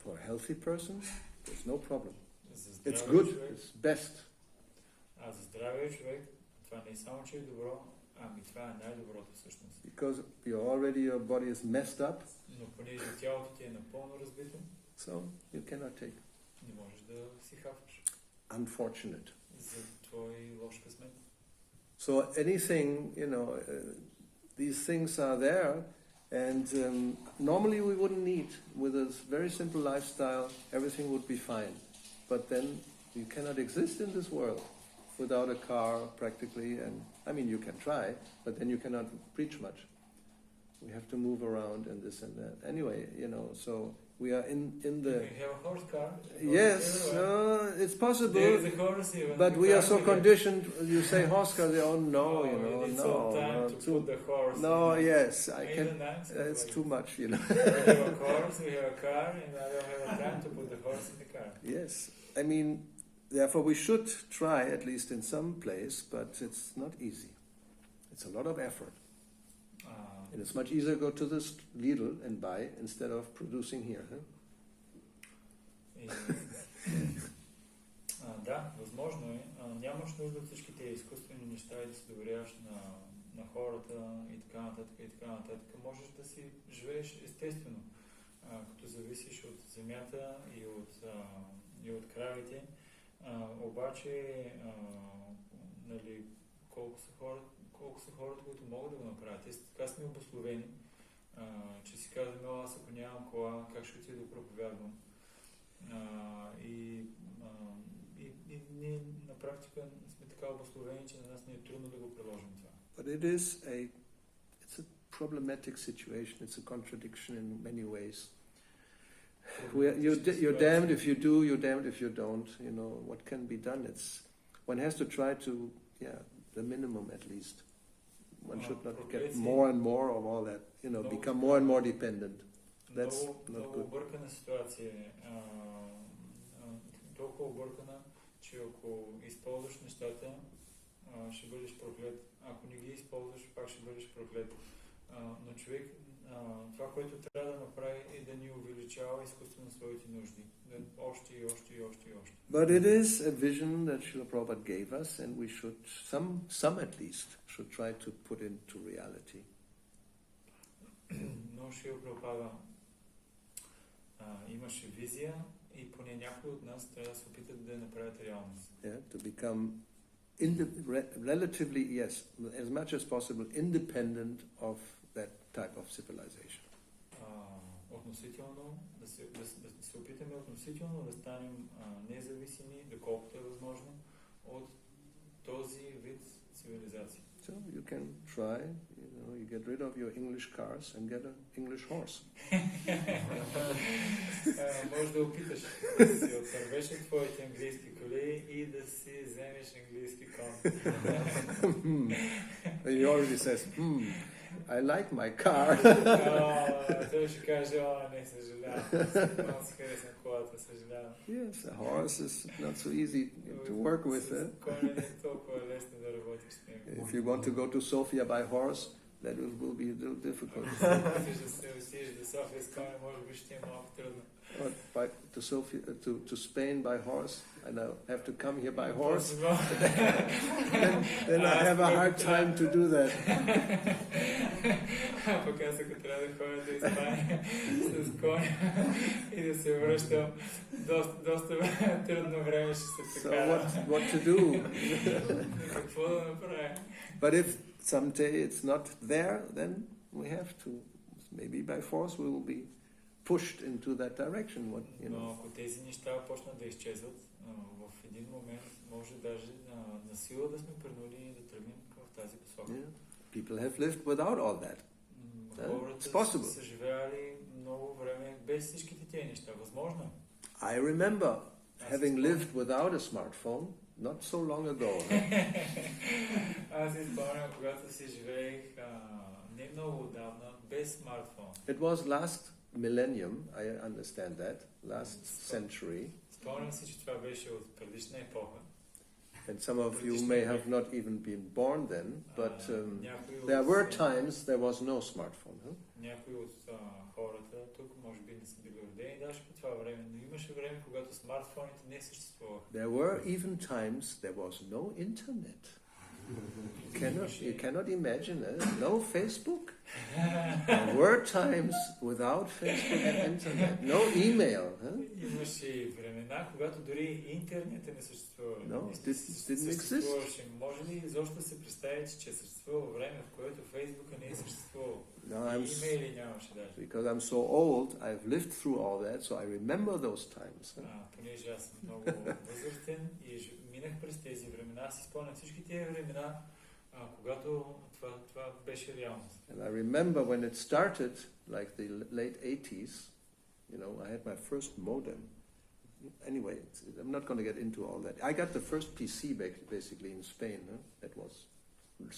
For a healthy person, there's no problem. It's Good, it's best. А за здравия човек, това не е само, че е добро, ами това е най-доброто всъщност. Because your body is messed up. Но понеже тялото ти е напълно разбито, So you cannot take. не можеш да си хапваш. Unfortunate. За твой лош късмет. So anything, you know, these things are there, and normally we wouldn't need. With a very simple lifestyle, everything would be fine. But then you cannot exist in this world without a car, practically. And I mean, you can try, but then you cannot preach much. We have to move around and this and that. Anyway, you know, so we are in You the... have a horse car? Yes, it's There possible, is a horse even. but You we are can't so get- conditioned, you say horse car, oh no, you Oh, know, it's no, all time no, to too, put the horse no, in. yes, I Even can, I'm so it's like too much, you know. We have a horse, we have a car, and I don't have a time to put the horse in the car. Yes, I mean, therefore we should try, at least in some place, but it's not easy. It's a lot of effort. And it's much easier to go to this Lidl and buy instead of producing here. Huh? И, да, възможно е. Нямаш нужда от всички тези изкуствени неща и да се доверяваш на хората и така нататък и така нататък. Можеш да си живееш естествено, като зависиш от земята и от кравите. Обаче, нали, колко са хората, които могат да го направят. Те са така сме обусловени, че си казваме, аз ако нямам кола, как ще отида да проповядвам? И ние на практика сме така обусловени, че на нас не е трудно да го приложим това. But it's a problematic situation. It's a contradiction in many ways. You're damned if you do, you're damned if you don't. You know, what can be done? One has to try to, the minimum at least. One should not get more and more of all that, become more and more dependent. That's not good. Объркана ситуация. Толкова объркана, че ако използваш нещата, ще бъдеш проклет. Ако не ги използваш, пак ще бъдеш проклет. Но човек, това, което трябва да направи, е да ни увеличава изкуствено своите нужди. Още и още и още и още. But it is a vision that Srila Prabhupada gave us, and we should, some at least, should try to put into reality. Но Шрила Прабхупада имаше визия и поне някои от нас трябва да се опитат да я направят реалност. To become relatively, yes, as much as possible, independent of that type of civilization. Относително, да се опитаме относително да станем независими, доколкото е възможно, от този вид цивилизация. So you can try, you get rid of your English cars and get an English horse. Може да опиташ да си отървеш от твоите английски коли и да си вземеш английски кон. He already says, I like my car. Той ще каже, не съжалявам. Много си харесвам колата, съжалявам. Yes, a horse is not so easy to work with. Коня не е толкова лесно да работиш с него. If you want to go to Sofia by horse, that will be a little difficult. Искаш да се усиеш до София с коня, може би ще е малко трудно. To Spain by horse, and I have to come here by horse, then I have a hard time to do that. Пък аз ако трябва да ходя до Испания с коня и да се връщам, доста трудно време ще се така. So what to do? Какво да направя? But if someday it's not there, then we have to, maybe by force we will be pushed into that direction. Но ако тези неща почнат да изчезват, в един момент може даже на сила да сме принудени да тръгнем в тази посока. People have lived without all that. Хората са живеели много време без всичките тези неща. Възможно. I remember having lived without a smartphone not so long ago. Аз си спомням, когато си живеех не много отдавна без смартфон. It was last millennium, I understand that, last century. Спомням си, че това беше от предишна епоха. And some of you may have not even been born then, but there were times there was no smartphone. Някои от хората тук може би не са били родени даже по това време, но имаше време, когато смартфоните не съществуваха. There were even times there was no internet. You cannot imagine it. No Facebook. There were times without Facebook and internet. No email. Имаше времена, когато дори интернет не съществува. No, it didn't exist. Може ли изобщо да се представите, че съществува време, в което Фейсбука не е съществувал? Имейли нямаше даже. Because I'm so old, I've lived through all that, so I remember those times. Понеже аз съм много възрастен и минах през тези времена, аз си спомням всички тези времена, когато това беше реалност. And I remember when it started, like the late 80s, You know, I had my first modem. Anyway, I'm not going to get into all that. I got the first PC basically in Spain. That was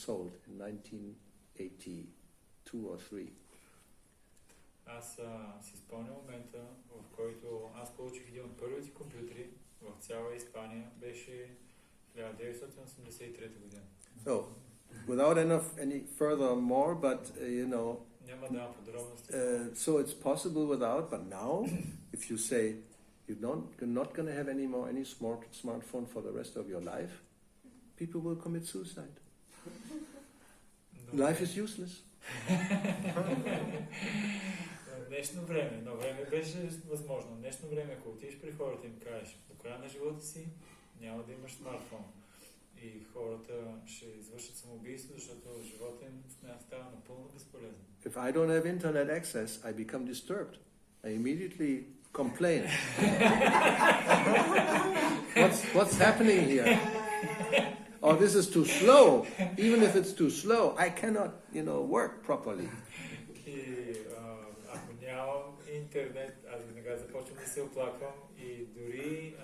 sold in 1982 or 3. Аз си спомням момента, в който аз получих един от първите компютри в цяла Испания, беше 1983 година. So, without any further more, but you know, Няма да давам подробности. so it's possible without, but now, if you say you're not going to have any smartphone for the rest of your life, people will commit suicide. Life is useless. Днешно време, но време беше възможно. Днешно време, ако отидеш при хората и им кажеш, до края на живота си няма да имаш смартфон. И хората ще извършат самоубийство, защото живота им става напълно безполезен. If I don't have internet access, I become disturbed. I immediately complain. What's happening here? Oh, this is too slow. Even if it's too slow, I cannot, work properly. И ако нямам интернет, аз веднага започвам да се оплаквам и дори,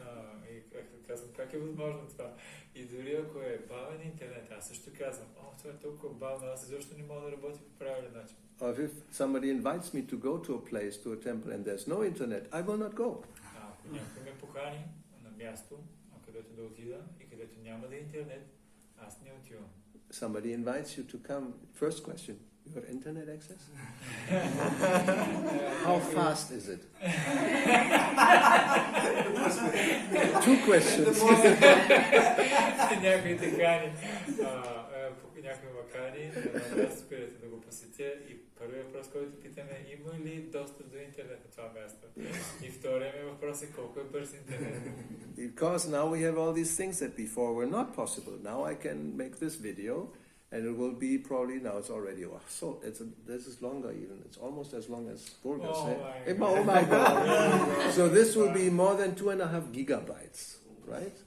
казвам, как е възможно това? И дори ако е бавен интернет, аз също казвам, това е толкова бавно, аз също не мога да работя по правилен начин. Or if somebody invites me to go to a place, to a temple, and there's no internet, I will not go. Ако някой ме покани на място, където да отида и където няма да е интернет, аз не отивам. Somebody invites you to come. First question, you have internet access? How fast is it? 2 questions. Някой те кани, някой ме кани на място, където да го посетя и първият въпрос, който питаме, има ли достъп до интернет на това място? И вторият ми въпрос е колко е бърз интернет. Because now we have all these things that before were not possible. Now I can make this video, and it will be probably, now it's already, this is longer even. It's almost as long as Burger said. Oh my God. So this will be more than 2.5 gigabytes, right?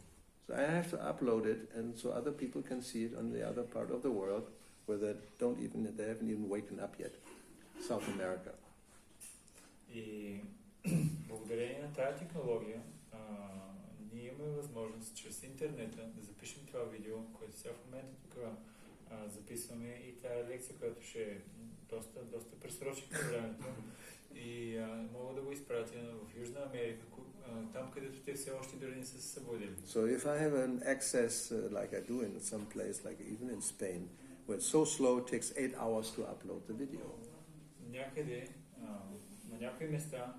So I have to upload it, and so other people can see it on the other part of the world where they haven't even waken up yet. South America. И благодарение на тази технология, ние имаме възможност чрез интернета да запишем това видео, което сега в момента тук записваме и тази лекция, която ще е доста пресрочихме времето и мога да го изпратя в Южна Америка, там където те все още дори не са се събудили. So if I have an access like I do in some place, like even in Spain, where it's so slow it takes 8 hours to upload the video. Някъде, на някои места,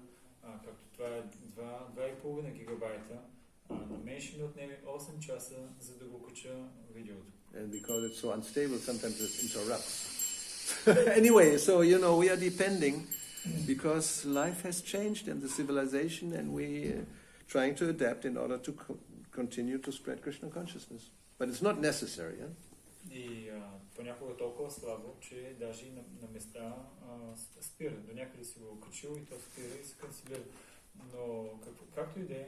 както това е 2,5 гигабайта, на мен ще ми отнеме 8 часа, за да го кача видеото. And because it's so unstable, sometimes it interrupts. Anyway, so we are depending because life has changed and the civilization, and we trying to adapt in order to continue to spread Krishna consciousness. But it's not necessary. И понякога толкова слабо, че даже и на места спира. До някъде си го качил и то спира и се канцелира. Но както и да е,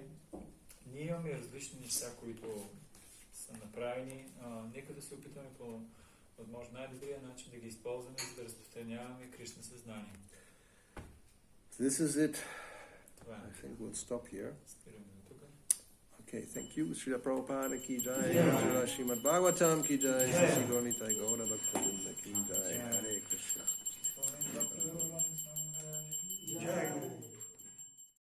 ние имаме различни неща, които са направени. Нека да се опитаме по възможно най-добрия начин да ги използваме, за да разпространяваме Кришна съзнание. This is it. Това I think we'll stop here. Спираме до тук. Okay, thank you. Srila Prabhupada ki jai, Srila Srimad Bhagavatam ki jai, Sri Gaura Nitai Gaura Bhakta Vrinda ki